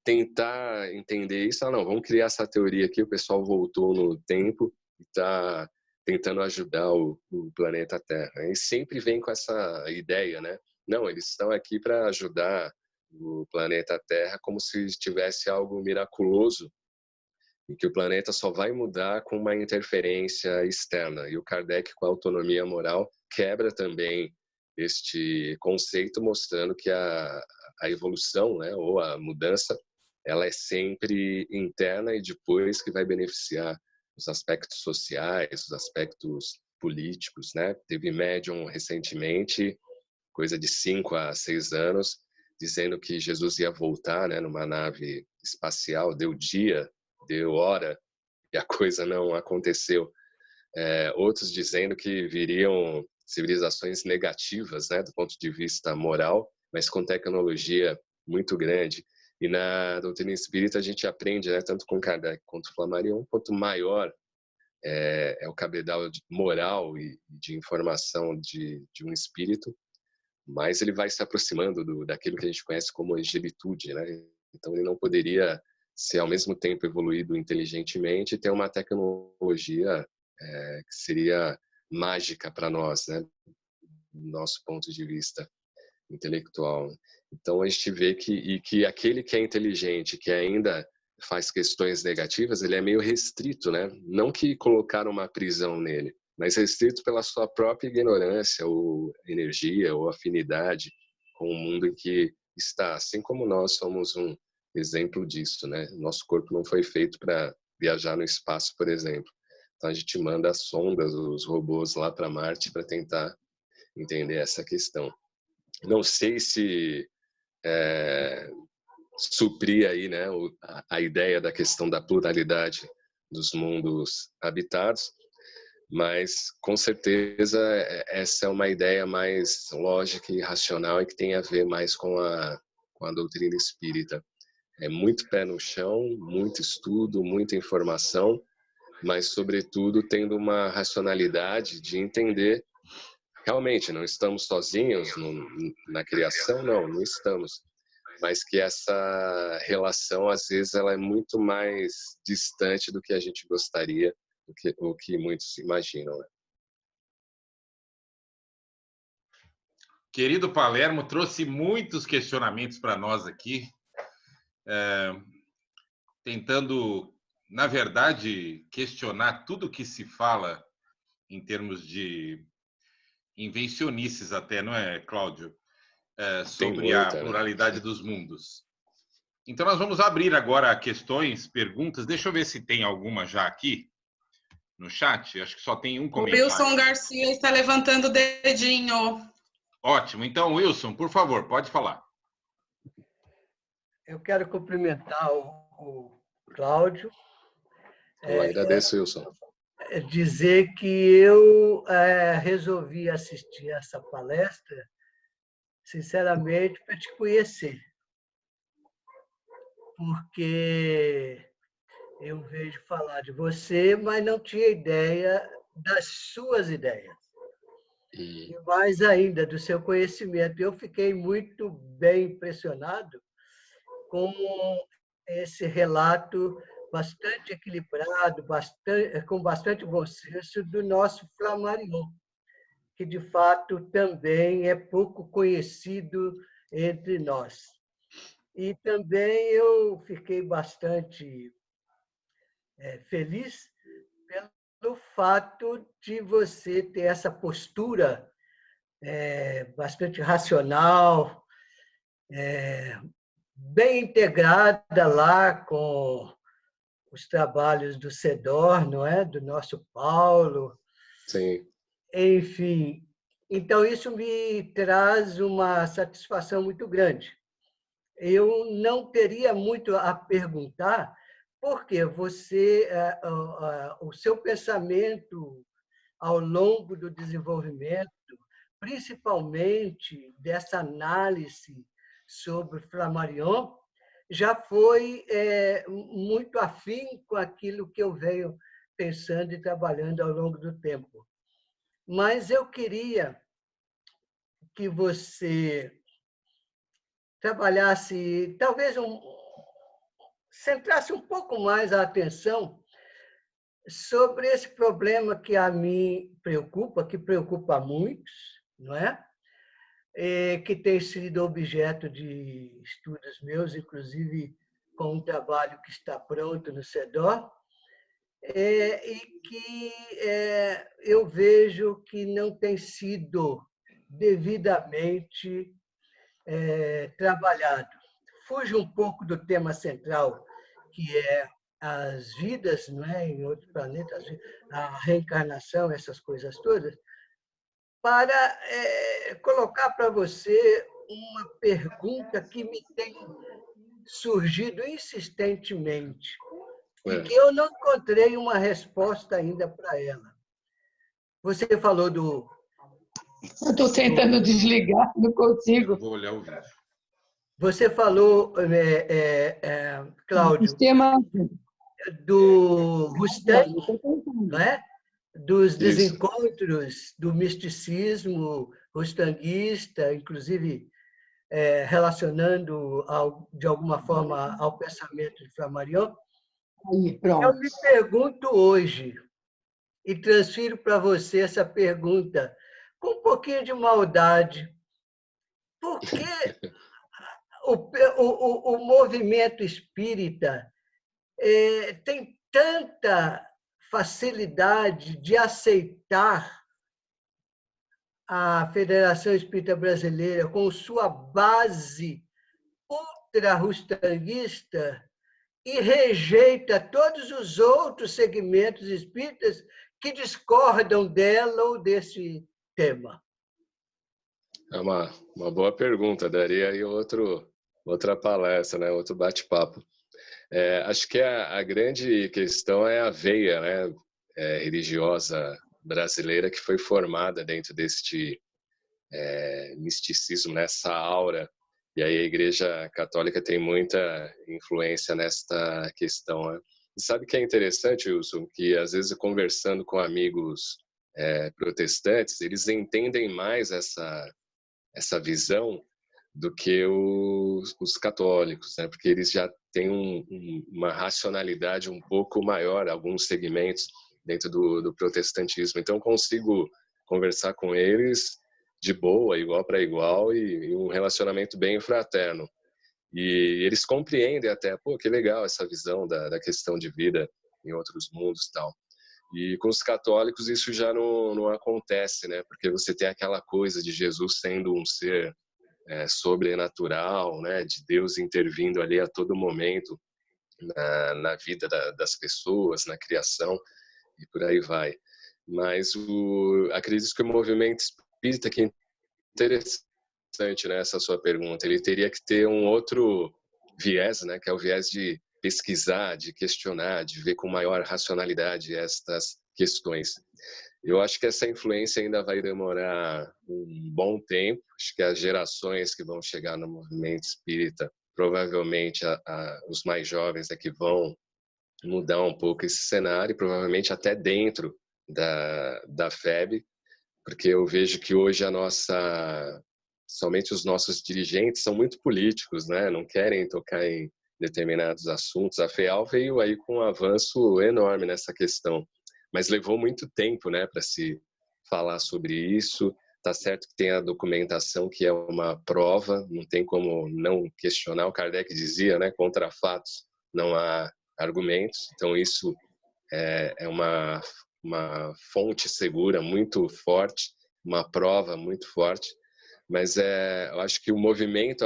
tentar entender isso, não, vamos criar essa teoria aqui, o pessoal voltou no tempo e está tentando ajudar o planeta Terra. E sempre vem com essa ideia, né? Não, eles estão aqui para ajudar o planeta Terra como se tivesse algo miraculoso e que o planeta só vai mudar com uma interferência externa. E o Kardec, com a autonomia moral, quebra também este conceito, mostrando que a evolução, né, ou a mudança, ela é sempre interna e depois que vai beneficiar os aspectos sociais, os aspectos políticos, né? Teve médium recentemente, coisa de 5 a 6 anos, dizendo que Jesus ia voltar, né, numa nave espacial, deu dia, deu hora, e a coisa não aconteceu. Outros dizendo que viriam civilizações negativas, né, do ponto de vista moral, mas com tecnologia muito grande. E na doutrina espírita a gente aprende, né, tanto com Kardec quanto Flammarion, quanto maior é o cabedal moral e de informação de um espírito, mais ele vai se aproximando daquilo que a gente conhece como angelitude, né? Então ele não poderia ser ao mesmo tempo evoluído inteligentemente e ter uma tecnologia que seria mágica para nós, né? Do nosso ponto de vista intelectual. Então a gente vê que aquele que é inteligente, que ainda faz questões negativas, ele é meio restrito, né? Não que colocaram uma prisão nele, mas restrito pela sua própria ignorância, ou energia, ou afinidade com o mundo em que está. Assim como nós somos um exemplo disso, né? Nosso corpo não foi feito para viajar no espaço, por exemplo. Então a gente manda as sondas, os robôs lá para Marte para tentar entender essa questão. Não sei se suprir aí, né, a ideia da questão da pluralidade dos mundos habitados, mas com certeza essa é uma ideia mais lógica e racional e que tem a ver mais com a doutrina espírita. É muito pé no chão, muito estudo, muita informação, mas sobretudo tendo uma racionalidade de entender realmente não estamos sozinhos na criação, não estamos. Mas que essa relação, às vezes, ela é muito mais distante do que a gente gostaria, do que muitos imaginam. Né? Querido Palermo, trouxe muitos questionamentos para nós aqui, tentando, na verdade, questionar tudo que se fala em termos de invencionices até, não é, Cláudio? Sobre a pluralidade dos mundos. Então, nós vamos abrir agora questões, perguntas. Deixa eu ver se tem alguma já aqui no chat. Acho que só tem um comentário. O Wilson Garcia está levantando o dedinho. Ótimo. Então, Wilson, por favor, pode falar. Eu quero cumprimentar o Cláudio. Eu agradeço, Wilson. Dizer que eu resolvi assistir essa palestra, sinceramente, para te conhecer. Porque eu vejo falar de você, mas não tinha ideia das suas ideias. E mais ainda, do seu conhecimento. Eu fiquei muito bem impressionado com esse relato bastante equilibrado, com bastante bom senso do nosso Flammarion, que, de fato, também é pouco conhecido entre nós. E também eu fiquei bastante feliz pelo fato de você ter essa postura bastante racional, bem integrada lá com os trabalhos do CEDOR, não é? Do nosso Paulo. Sim. Enfim, então isso me traz uma satisfação muito grande. Eu não teria muito a perguntar, porque você, o seu pensamento ao longo do desenvolvimento, principalmente dessa análise sobre Flammarion, já foi muito afim com aquilo que eu venho pensando e trabalhando ao longo do tempo. Mas eu queria que você trabalhasse, talvez centrasse um pouco mais a atenção sobre esse problema que a mim preocupa, que preocupa a muitos, não é? Que tem sido objeto de estudos meus, inclusive com um trabalho que está pronto no CEDOR, e que eu vejo que não tem sido devidamente trabalhado. Fuge um pouco do tema central, que é as vidas, não é, em outros planetas, a reencarnação, essas coisas todas, para colocar para você uma pergunta que me tem surgido insistentemente e que eu não encontrei uma resposta ainda para ela. Você falou do... Eu estou tentando desligar, não consigo. Vou olhar o vídeo. Você falou, Cláudio, do Rustem, não é? Dos desencontros do misticismo rustanguista, inclusive relacionando de alguma forma ao pensamento de Flammarion. Aí, Eu pronto. me pergunto hoje, e transfiro para você essa pergunta com um pouquinho de maldade, por que o movimento espírita tem tanta facilidade de aceitar a Federação Espírita Brasileira com sua base ultra-rustanguista e rejeita todos os outros segmentos espíritas que discordam dela ou desse tema? É uma boa pergunta, daria aí outra palestra, né? Outro bate-papo. Acho que a grande questão é a veia, né? Religiosa brasileira que foi formada dentro deste misticismo, nessa aura. E aí a Igreja Católica tem muita influência nesta questão. Né? E sabe o que é interessante, Wilson? Que às vezes conversando com amigos protestantes, eles entendem mais essa visão do que os católicos, né? Porque eles já têm uma racionalidade um pouco maior, alguns segmentos dentro do protestantismo. Então, consigo conversar com eles de boa, igual para igual, e um relacionamento bem fraterno. E eles compreendem até, pô, que legal essa visão da questão de vida em outros mundos e tal. E com os católicos isso já não acontece, né? Porque você tem aquela coisa de Jesus sendo um ser sobrenatural, né? De Deus intervindo ali a todo momento na vida das pessoas, na criação, e por aí vai. Mas acredito que o movimento espírita, que é interessante, né, essa sua pergunta, ele teria que ter um outro viés, né, que é o viés de pesquisar, de questionar, de ver com maior racionalidade estas questões. Eu acho que essa influência ainda vai demorar um bom tempo. Acho que as gerações que vão chegar no movimento espírita, provavelmente os mais jovens é que vão mudar um pouco esse cenário, provavelmente até dentro da FEB, porque eu vejo que hoje somente os nossos dirigentes são muito políticos, né? Não querem tocar em determinados assuntos. A FEAL veio aí com um avanço enorme nessa questão, mas levou muito tempo, né, para se falar sobre isso. Tá certo que tem a documentação, que é uma prova, não tem como não questionar. O Kardec dizia, né, contra fatos não há argumentos. Então isso é uma fonte segura muito forte, uma prova muito forte. Mas eu acho que o movimento,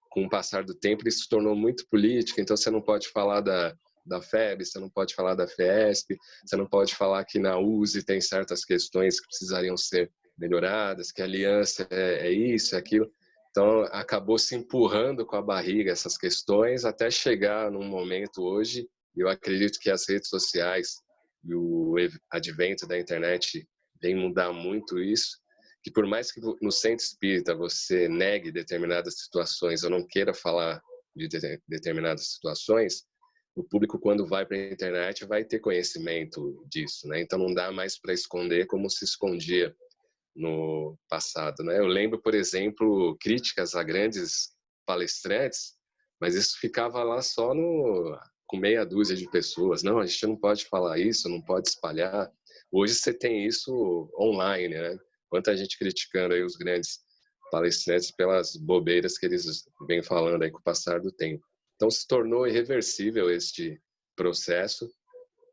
com o passar do tempo, ele se tornou muito político. Então você não pode falar da FEB, você não pode falar da FESP, você não pode falar que na USE tem certas questões que precisariam ser melhoradas, que a aliança é isso, é aquilo. Então, acabou se empurrando com a barriga essas questões até chegar num momento hoje. Eu acredito que as redes sociais e o advento da internet vem mudar muito isso, que por mais que no centro espírita você negue determinadas situações ou não queira falar de determinadas situações, o público, quando vai para a internet, vai ter conhecimento disso, né? Então não dá mais para esconder como se escondia no passado, né? Eu lembro, por exemplo, críticas a grandes palestrantes, mas isso ficava lá só com meia dúzia de pessoas. Não, a gente não pode falar isso, não pode espalhar. Hoje você tem isso online, né? Quanta gente criticando aí os grandes palestrantes pelas bobeiras que eles vêm falando aí com o passar do tempo. Então se tornou irreversível este processo.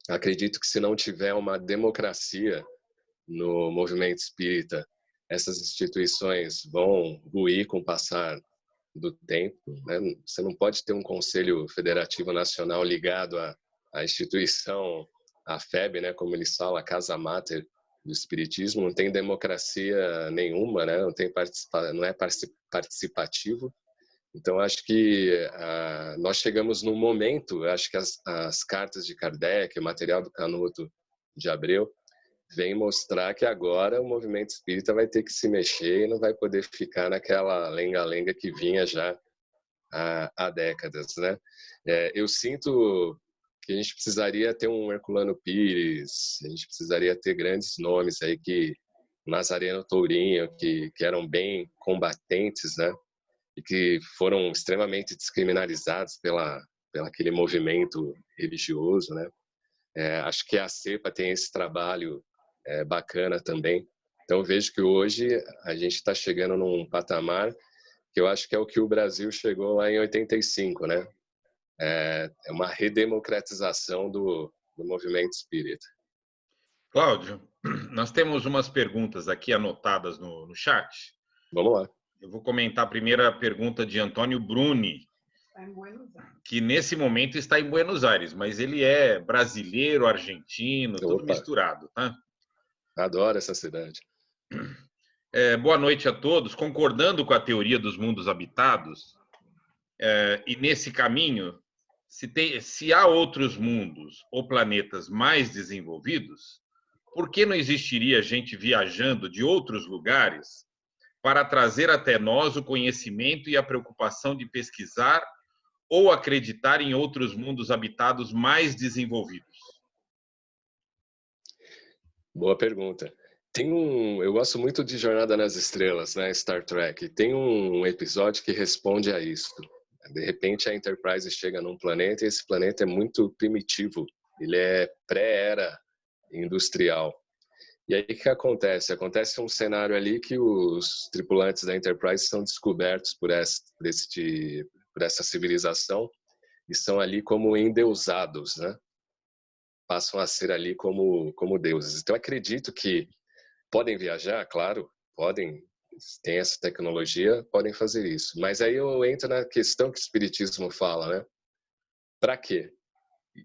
Acredito que se não tiver uma democracia no movimento espírita, essas instituições vão ruir com o passar do tempo, né? Você não pode ter um Conselho Federativo Nacional ligado à instituição, à FEB, né? Como eles falam, a Casa Máter do Espiritismo. Não tem democracia nenhuma, né? Não é participativo. Então, acho que nós chegamos num momento, acho que as cartas de Kardec, o material do Canuto de Abreu, vem mostrar que agora o movimento espírita vai ter que se mexer e não vai poder ficar naquela lenga-lenga que vinha já há décadas, né? Eu sinto que a gente precisaria ter um Herculano Pires, a gente precisaria ter grandes nomes aí, que Nazareno Tourinho, que eram bem combatentes, né? e que foram extremamente descriminalizados pela aquele movimento religioso, né? Acho que a CEPA tem esse trabalho bacana também. Então, eu vejo que hoje a gente está chegando num patamar que eu acho que é o que o Brasil chegou lá em 85, né? É uma redemocratização do movimento espírita. Cláudio, nós temos umas perguntas aqui anotadas no chat. Vamos lá. Eu vou comentar a primeira pergunta de Antônio Bruni, que nesse momento está em Buenos Aires, mas ele é brasileiro, argentino, tudo misturado, tá? Adoro essa cidade. Boa noite a todos. Concordando com a teoria dos mundos habitados, e nesse caminho, se há outros mundos ou planetas mais desenvolvidos, por que não existiria gente viajando de outros lugares para trazer até nós o conhecimento e a preocupação de pesquisar ou acreditar em outros mundos habitados mais desenvolvidos? Boa pergunta. Eu gosto muito de Jornada nas Estrelas, né, Star Trek. Tem um episódio que responde a isso. De repente a Enterprise chega num planeta e esse planeta é muito primitivo. Ele é pré-era industrial. E aí o que acontece? Acontece um cenário ali que os tripulantes da Enterprise são descobertos por essa civilização e são ali como endeusados, né? Passam a ser ali como deuses. Então acredito que podem viajar, claro, podem, tem essa tecnologia, podem fazer isso. Mas aí eu entro na questão que o Espiritismo fala, né? Para quê?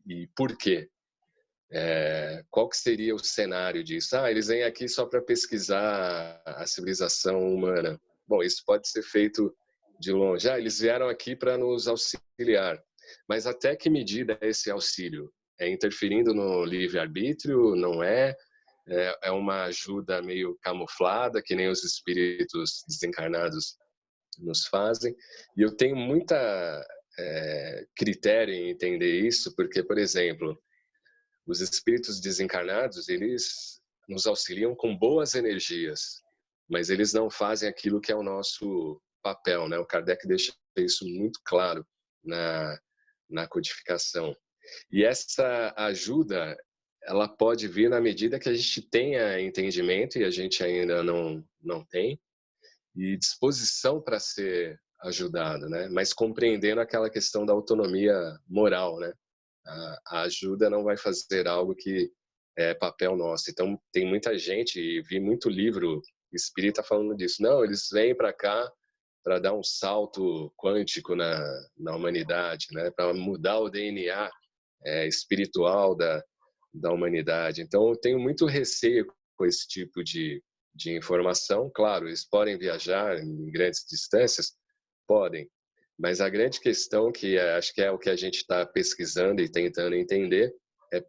E por quê? Qual que seria o cenário disso? Eles vêm aqui só para pesquisar a civilização humana. Bom, isso pode ser feito de longe. Eles vieram aqui para nos auxiliar. Mas até que medida é esse auxílio? É interferindo no livre-arbítrio? Não é? É uma ajuda meio camuflada, que nem os espíritos desencarnados nos fazem. E eu tenho muita critério em entender isso, porque, por exemplo, os espíritos desencarnados, eles nos auxiliam com boas energias, mas eles não fazem aquilo que é o nosso papel, né? O Kardec deixa isso muito claro na codificação. E essa ajuda, ela pode vir na medida que a gente tenha entendimento, e a gente ainda não tem, e disposição para ser ajudado, né? Mas compreendendo aquela questão da autonomia moral, né? A ajuda não vai fazer algo que é papel nosso. Então, tem muita gente, e vi muito livro espírita falando disso. Não, eles vêm para cá para dar um salto quântico na humanidade, né? Para mudar o DNA espiritual da humanidade. Então, eu tenho muito receio com esse tipo de informação. Claro, eles podem viajar em grandes distâncias? Podem. Mas a grande questão, que acho que é o que a gente está pesquisando e tentando entender, é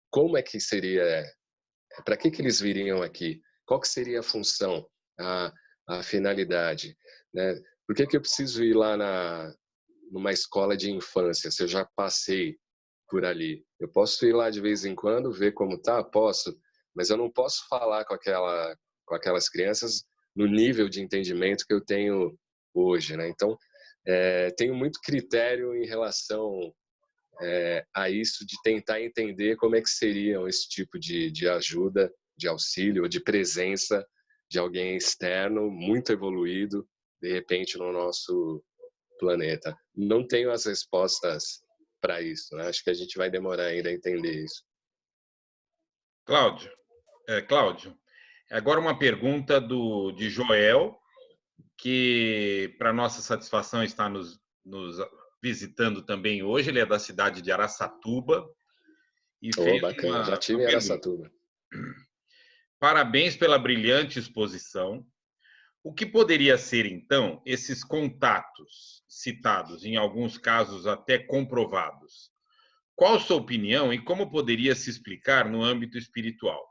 como é que seria, para que eles viriam aqui? Qual que seria a função, a finalidade? Né? Por que eu preciso ir lá numa escola de infância, se eu já passei por ali? Eu posso ir lá de vez em quando, ver como tá? Posso, mas eu não posso falar com aquelas crianças no nível de entendimento que eu tenho hoje, né? Então, tenho muito critério em relação a isso, de tentar entender como é que seriam esse tipo de ajuda, de auxílio, ou de presença de alguém externo, muito evoluído, de repente, no nosso planeta. Não tenho as respostas para isso, né? Acho que a gente vai demorar ainda a entender isso. Cláudio, agora uma pergunta de Joel, que, para nossa satisfação, está nos visitando também hoje. Ele é da cidade de Araçatuba. E fez bacana, já tive em Araçatuba. Parabéns pela brilhante exposição. O que poderia ser, então, esses contatos citados, em alguns casos até comprovados? Qual sua opinião e como poderia se explicar no âmbito espiritual?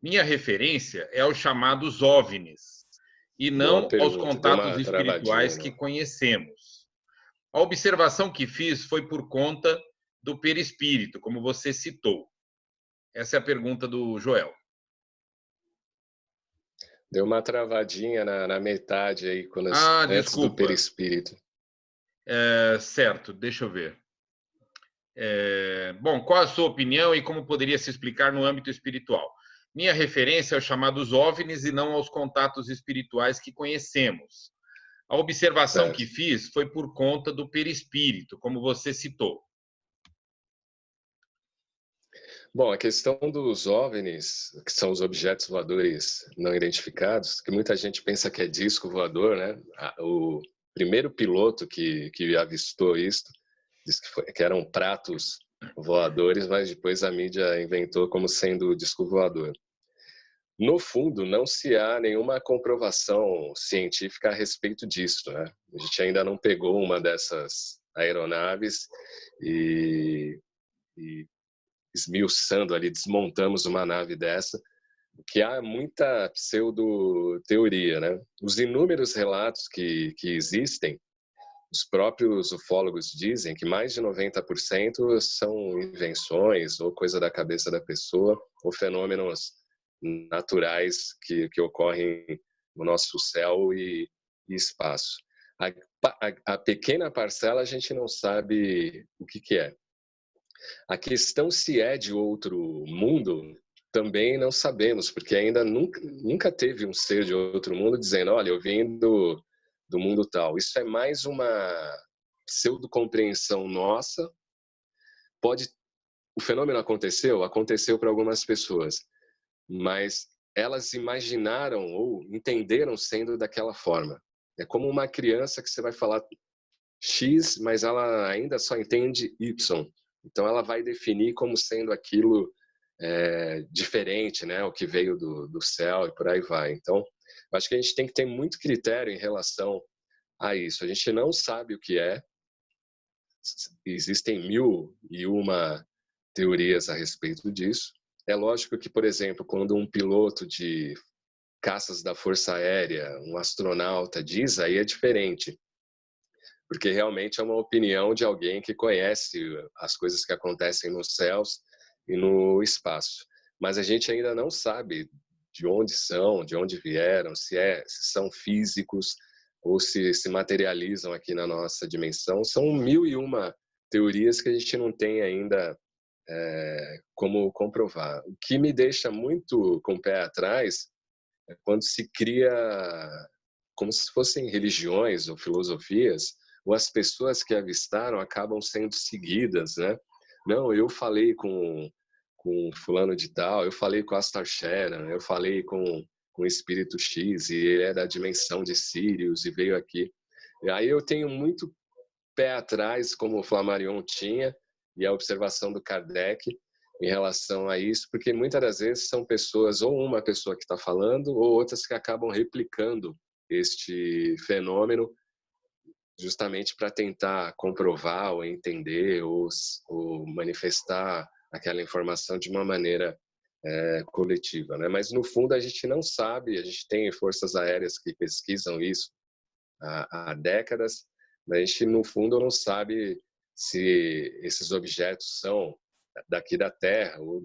Minha referência é aos chamados OVNIs, e não aos contatos espirituais que conhecemos. A observação que fiz foi por conta do perispírito, como você citou. Essa é a pergunta do Joel. Deu uma travadinha na metade aí, antes do Desculpa. perispírito. Certo, deixa eu ver. Bom, qual a sua opinião e como poderia se explicar no âmbito espiritual? Minha referência é aos chamados OVNIs e não aos contatos espirituais que conhecemos. A observação que fiz foi por conta do perispírito, como você citou. Bom, a questão dos OVNIs, que são os objetos voadores não identificados, que muita gente pensa que é disco voador, né? O primeiro piloto que avistou isso disse que eram pratos voadores, mas depois a mídia inventou como sendo disco voador. No fundo, não se há nenhuma comprovação científica a respeito disso, né? A gente ainda não pegou uma dessas aeronaves e esmiuçando ali, desmontamos uma nave dessa, que há muita pseudo-teoria, né? Os inúmeros relatos que existem, os próprios ufólogos dizem que mais de 90% são invenções ou coisa da cabeça da pessoa, ou fenômenos naturais que ocorrem no nosso céu e espaço. A pequena parcela a gente não sabe o que é. A questão se é de outro mundo também não sabemos, porque ainda nunca teve um ser de outro mundo dizendo, olha, eu vim do mundo tal. Isso é mais uma pseudo-compreensão nossa. O fenômeno aconteceu para algumas pessoas, mas elas imaginaram ou entenderam sendo daquela forma. É como uma criança que você vai falar X, mas ela ainda só entende Y. Então ela vai definir como sendo aquilo diferente, né? O que veio do céu e por aí vai. Então, eu acho que a gente tem que ter muito critério em relação a isso. A gente não sabe o que é. Existem 1001 teorias a respeito disso. É lógico que, por exemplo, quando um piloto de caças da Força Aérea, um astronauta diz, aí é diferente. Porque realmente é uma opinião de alguém que conhece as coisas que acontecem nos céus e no espaço. Mas a gente ainda não sabe de onde são, de onde vieram, se são físicos ou se materializam aqui na nossa dimensão. São 1001 teorias que a gente não tem ainda como comprovar. O que me deixa muito com o pé atrás é quando se cria como se fossem religiões ou filosofias, ou as pessoas que avistaram acabam sendo seguidas, né? Não, eu falei com fulano de tal, eu falei com Astar Sheran, eu falei com o espírito X e ele é da dimensão de Sirius e veio aqui. E aí eu tenho muito pé atrás, como o Flammarion tinha, e a observação do Kardec em relação a isso, porque muitas das vezes são pessoas, ou uma pessoa que está falando, ou outras que acabam replicando este fenômeno justamente para tentar comprovar ou entender ou manifestar aquela informação de uma maneira coletiva, né? Mas no fundo a gente não sabe, a gente tem forças aéreas que pesquisam isso há décadas, mas a gente no fundo não sabe se esses objetos são daqui da Terra ou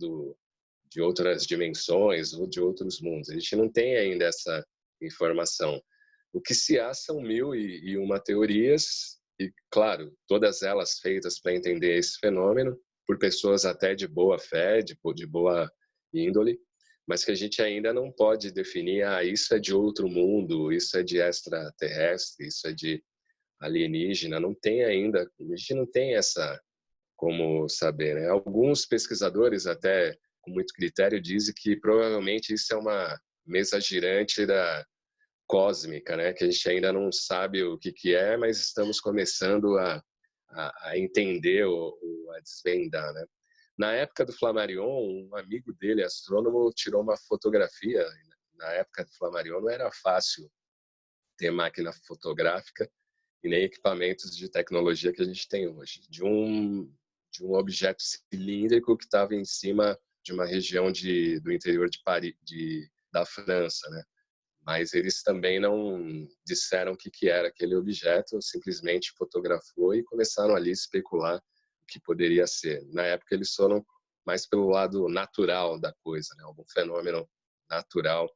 de outras dimensões ou de outros mundos. A gente não tem ainda essa informação. O que se há são 1001 teorias, e, claro, todas elas feitas para entender esse fenômeno, por pessoas até de boa fé, de boa índole, mas que a gente ainda não pode definir, isso é de outro mundo, isso é de extraterrestre, isso é de alienígena. Não tem ainda, a gente não tem essa como saber, né? Alguns pesquisadores, até com muito critério, dizem que provavelmente isso é uma mesa girante cósmica, né? Que a gente ainda não sabe o que é, mas estamos começando a entender ou a desvendar, né? Na época do Flammarion, um amigo dele, astrônomo, tirou uma fotografia. Na época do Flammarion não era fácil ter máquina fotográfica e nem equipamentos de tecnologia que a gente tem hoje. De um objeto cilíndrico que estava em cima de uma região do interior de Paris, da França, né? Mas eles também não disseram o que era aquele objeto, simplesmente fotografou e começaram ali a especular o que poderia ser. Na época eles foram mais pelo lado natural da coisa, né? Algum fenômeno natural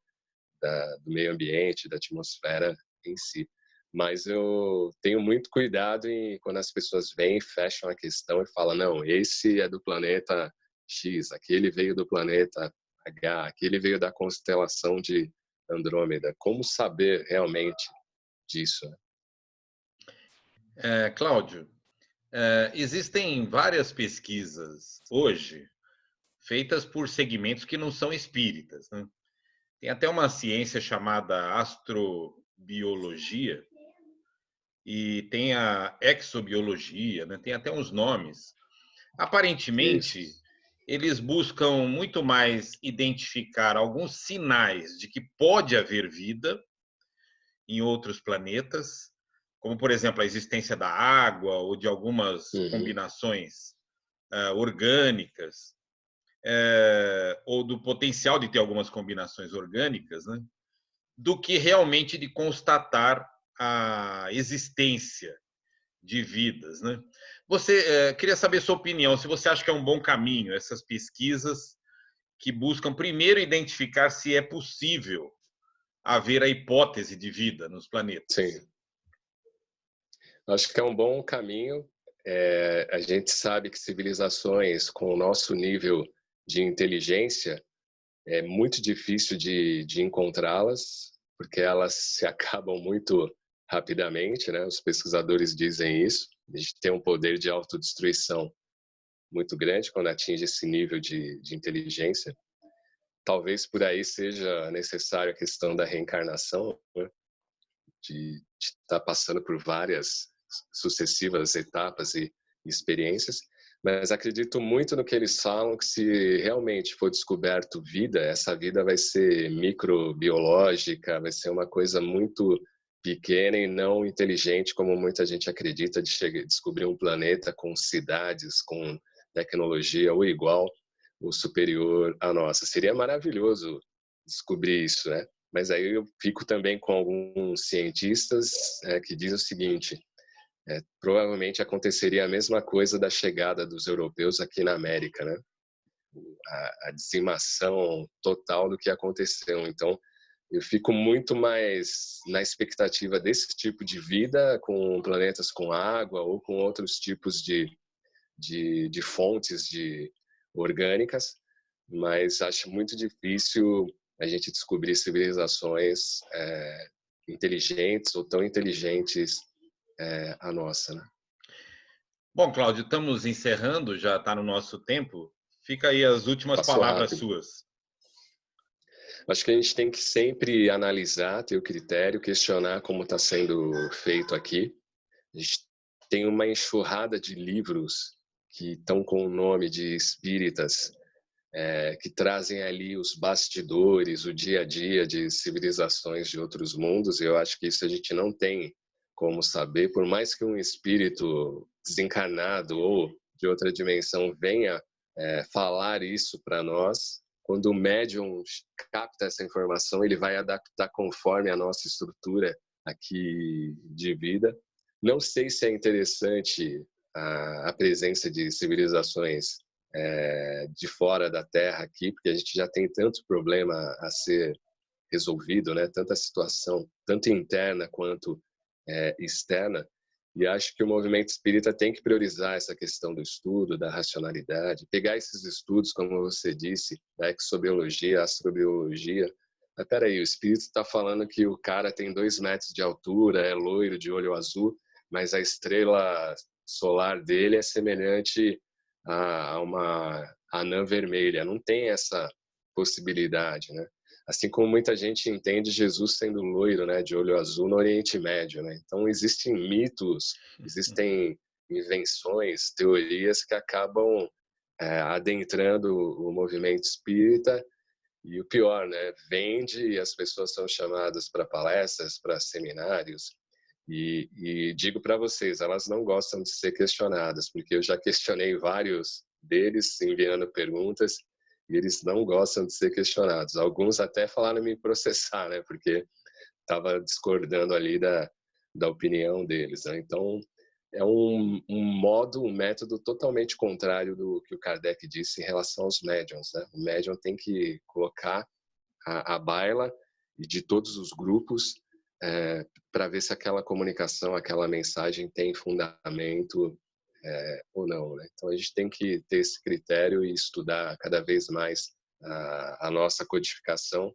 do meio ambiente, da atmosfera em si. Mas eu tenho muito cuidado quando as pessoas vêm, fecham a questão e falam, não, esse é do planeta X, aquele veio do planeta H, aquele veio da constelação de Andrômeda. Como saber realmente disso? Cláudio, existem várias pesquisas hoje feitas por segmentos que não são espíritas, né? Tem até uma ciência chamada astrobiologia e tem a exobiologia, né? Tem até uns nomes. Aparentemente, Isso. eles buscam muito mais identificar alguns sinais de que pode haver vida em outros planetas, como, por exemplo, a existência da água ou de algumas combinações orgânicas, ou do potencial de ter algumas combinações orgânicas, né? Do que realmente de constatar a existência de vidas, né? Você queria saber sua opinião, se você acha que é um bom caminho essas pesquisas que buscam primeiro identificar se é possível haver a hipótese de vida nos planetas. Sim. Acho que é um bom caminho. A gente sabe que civilizações com o nosso nível de inteligência é muito difícil de encontrá-las, porque elas se acabam muito rapidamente, né? Os pesquisadores dizem isso. A gente tem um poder de autodestruição muito grande quando atinge esse nível de inteligência. Talvez por aí seja necessária a questão da reencarnação, né? De estar passando por várias sucessivas etapas e experiências, mas acredito muito no que eles falam, que se realmente for descoberto vida, essa vida vai ser microbiológica, vai ser uma coisa muito pequena e não inteligente, como muita gente acredita, de descobrir um planeta com cidades, com tecnologia ou igual ou superior à nossa. Seria maravilhoso descobrir isso, né? Mas aí eu fico também com alguns cientistas que dizem o seguinte, provavelmente aconteceria a mesma coisa da chegada dos europeus aqui na América, né? A dizimação total do que aconteceu. Então, eu fico muito mais na expectativa desse tipo de vida, com planetas com água ou com outros tipos de fontes orgânicas, mas acho muito difícil a gente descobrir civilizações inteligentes ou tão inteligentes a nossa, né? Bom, Cláudio, estamos encerrando, já está no nosso tempo. Fica aí as últimas palavras suas. Acho que a gente tem que sempre analisar, ter o critério, questionar como está sendo feito aqui. A gente tem uma enxurrada de livros que estão com o nome de espíritas, que trazem ali os bastidores, o dia a dia de civilizações de outros mundos. E eu acho que isso a gente não tem como saber, por mais que um espírito desencarnado ou de outra dimensão venha falar isso para nós, quando o médium capta essa informação, ele vai adaptar conforme a nossa estrutura aqui de vida. Não sei se é interessante a presença de civilizações de fora da Terra aqui, porque a gente já tem tanto problema a ser resolvido, né? Tanta situação, tanto interna quanto externa, e acho que o movimento espírita tem que priorizar essa questão do estudo, da racionalidade, pegar esses estudos, como você disse, da exobiologia, astrobiologia. Mas peraí, o espírito está falando que o cara tem 2 metros de altura, é loiro, de olho azul, mas a estrela solar dele é semelhante a uma anã vermelha. Não tem essa possibilidade, né? Assim como muita gente entende Jesus sendo loiro, né, de olho azul no Oriente Médio, né? Então existem mitos, existem invenções, teorias que acabam adentrando o movimento espírita, e o pior, né, vende e as pessoas são chamadas para palestras, para seminários, e digo para vocês, elas não gostam de ser questionadas, porque eu já questionei vários deles enviando perguntas, e eles não gostam de ser questionados. Alguns até falaram em me processar, né? Porque estava discordando ali da opinião deles, né? Então, é um método totalmente contrário do que o Kardec disse em relação aos médiuns, né? O médium tem que colocar a baila e de todos os grupos, para ver se aquela comunicação, aquela mensagem tem fundamento ou não, né? Então a gente tem que ter esse critério e estudar cada vez mais a nossa codificação,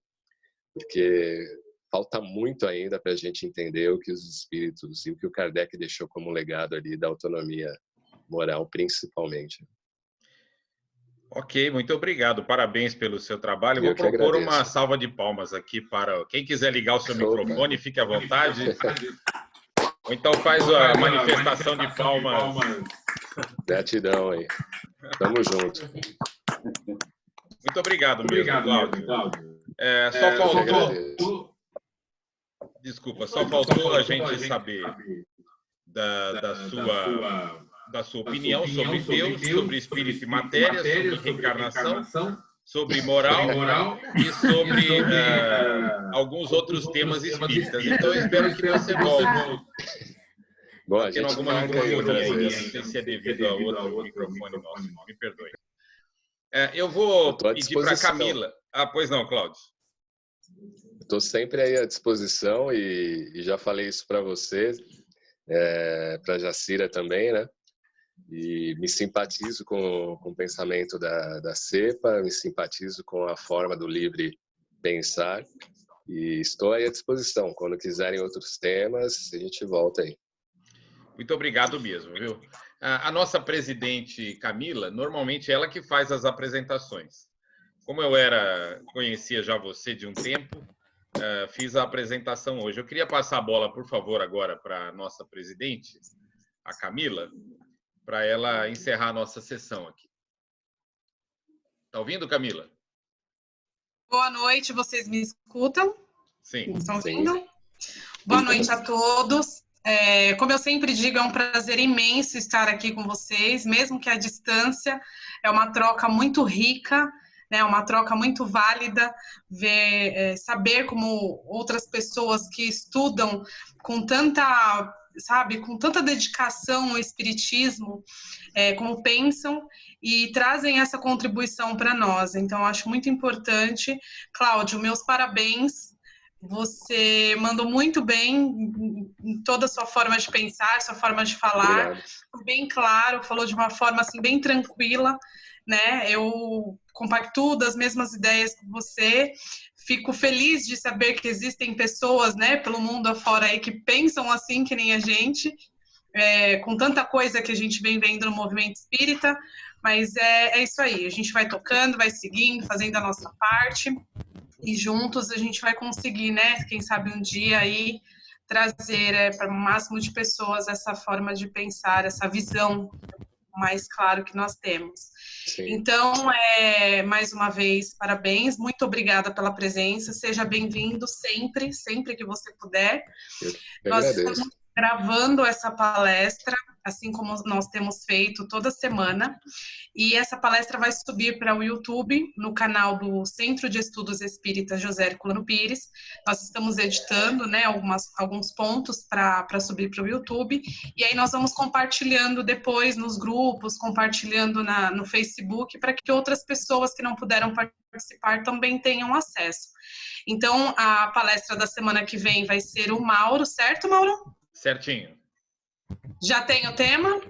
porque falta muito ainda para a gente entender o que os espíritos e o que o Kardec deixou como legado ali da autonomia moral, principalmente. Ok, muito obrigado. Parabéns pelo seu trabalho. Eu vou que propor agradeço. uma salva de palmas aqui para quem quiser ligar o seu microfone, fique à vontade. Ou então faz a manifestação de palmas. Gratidão aí. Tamo junto. Muito obrigado mesmo, Cláudio. Só faltou... Desculpa, só faltou a gente saber da sua opinião sobre Deus, sobre espírito e matéria, sobre reencarnação, sobre moral e sobre alguns outros temas espíritas. Então, eu espero que você volte. Bom, a gente alguma marca aí microfonia aí, outra não vez. sei se é devido a outro microfone nosso, me perdoe. Eu vou pedir para a Camila. Pois não, Cláudio. Estou sempre aí à disposição e já falei isso para você, para a Jacira também, né? E me simpatizo com o pensamento da CEPA, me simpatizo com a forma do livre pensar e estou aí à disposição. Quando quiserem outros temas, a gente volta aí. Muito obrigado mesmo, viu? A nossa presidente Camila, normalmente ela que faz as apresentações. Como eu conhecia já você de um tempo, fiz a apresentação hoje. Eu queria passar a bola, por favor, agora para a nossa presidente, a Camila, para ela encerrar a nossa sessão aqui. Está ouvindo, Camila? Boa noite, vocês me escutam? Sim. Estão ouvindo? Boa noite a todos. Como eu sempre digo, é um prazer imenso estar aqui com vocês, mesmo que à distância. É uma troca muito rica, né? Uma troca muito válida, saber como outras pessoas que estudam com tanta, com tanta dedicação ao espiritismo, como pensam e trazem essa contribuição para nós. Então, acho muito importante. Cláudio, meus parabéns. Você mandou muito bem em toda a sua forma de pensar, sua forma de falar. Obrigado. Bem claro, falou de uma forma assim bem tranquila, né? Eu compactuo das mesmas ideias que você. Fico feliz de saber que existem pessoas, né, pelo mundo afora aí que pensam assim que nem a gente, com tanta coisa que a gente vem vendo no movimento espírita, mas é isso aí. A gente vai tocando, vai seguindo, fazendo a nossa parte. E juntos a gente vai conseguir, né? Quem sabe um dia aí trazer para o máximo de pessoas essa forma de pensar, essa visão mais clara que nós temos. Sim. Então, mais uma vez, parabéns, muito obrigada pela presença, seja bem-vindo sempre, sempre que você puder. Nós estamos gravando essa palestra, assim como nós temos feito toda semana, e essa palestra vai subir para o YouTube, no canal do Centro de Estudos Espíritas José Herculano Pires. Nós estamos editando, né, alguns pontos para subir para o YouTube, e aí nós vamos compartilhando depois nos grupos, compartilhando no Facebook, para que outras pessoas que não puderam participar também tenham acesso. Então, a palestra da semana que vem vai ser o Mauro, certo, Mauro? Certinho. Já tem o tema?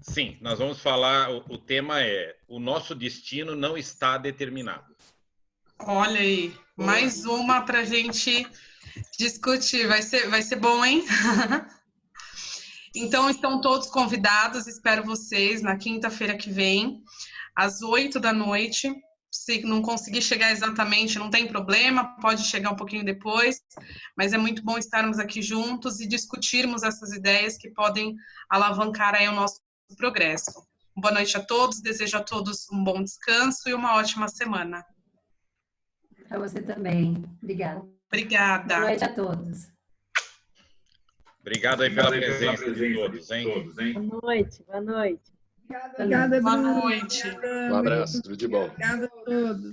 Sim, nós vamos falar, o tema é O Nosso Destino Não Está Determinado. Olha aí, mais uma para a gente discutir, vai ser bom, hein? Então, estão todos convidados, espero vocês na quinta-feira que vem, às 20h. Se não conseguir chegar exatamente, não tem problema, pode chegar um pouquinho depois, mas é muito bom estarmos aqui juntos e discutirmos essas ideias que podem alavancar aí o nosso progresso. Boa noite a todos, desejo a todos um bom descanso e uma ótima semana. Para você também. Obrigada. Obrigada. Boa noite a todos. Obrigado aí pela presença de todos, hein? Boa noite, boa noite. Obrigada, boa noite. Um abraço, tudo de bom. Obrigada a todos.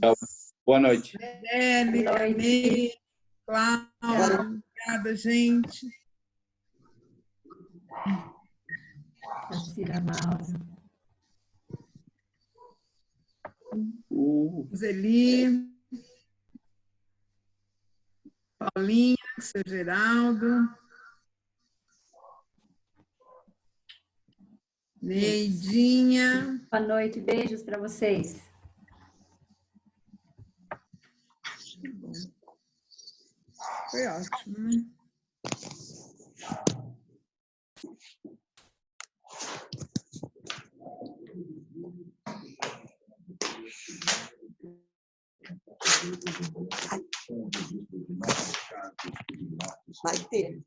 Boa noite. Deli, Carnê, Cláudia, obrigada, gente. Jacira Mauro. Zeli. Paulinha, seu Geraldo. Neidinha. Boa noite, beijos para vocês. Foi ótimo, né? Vai ter.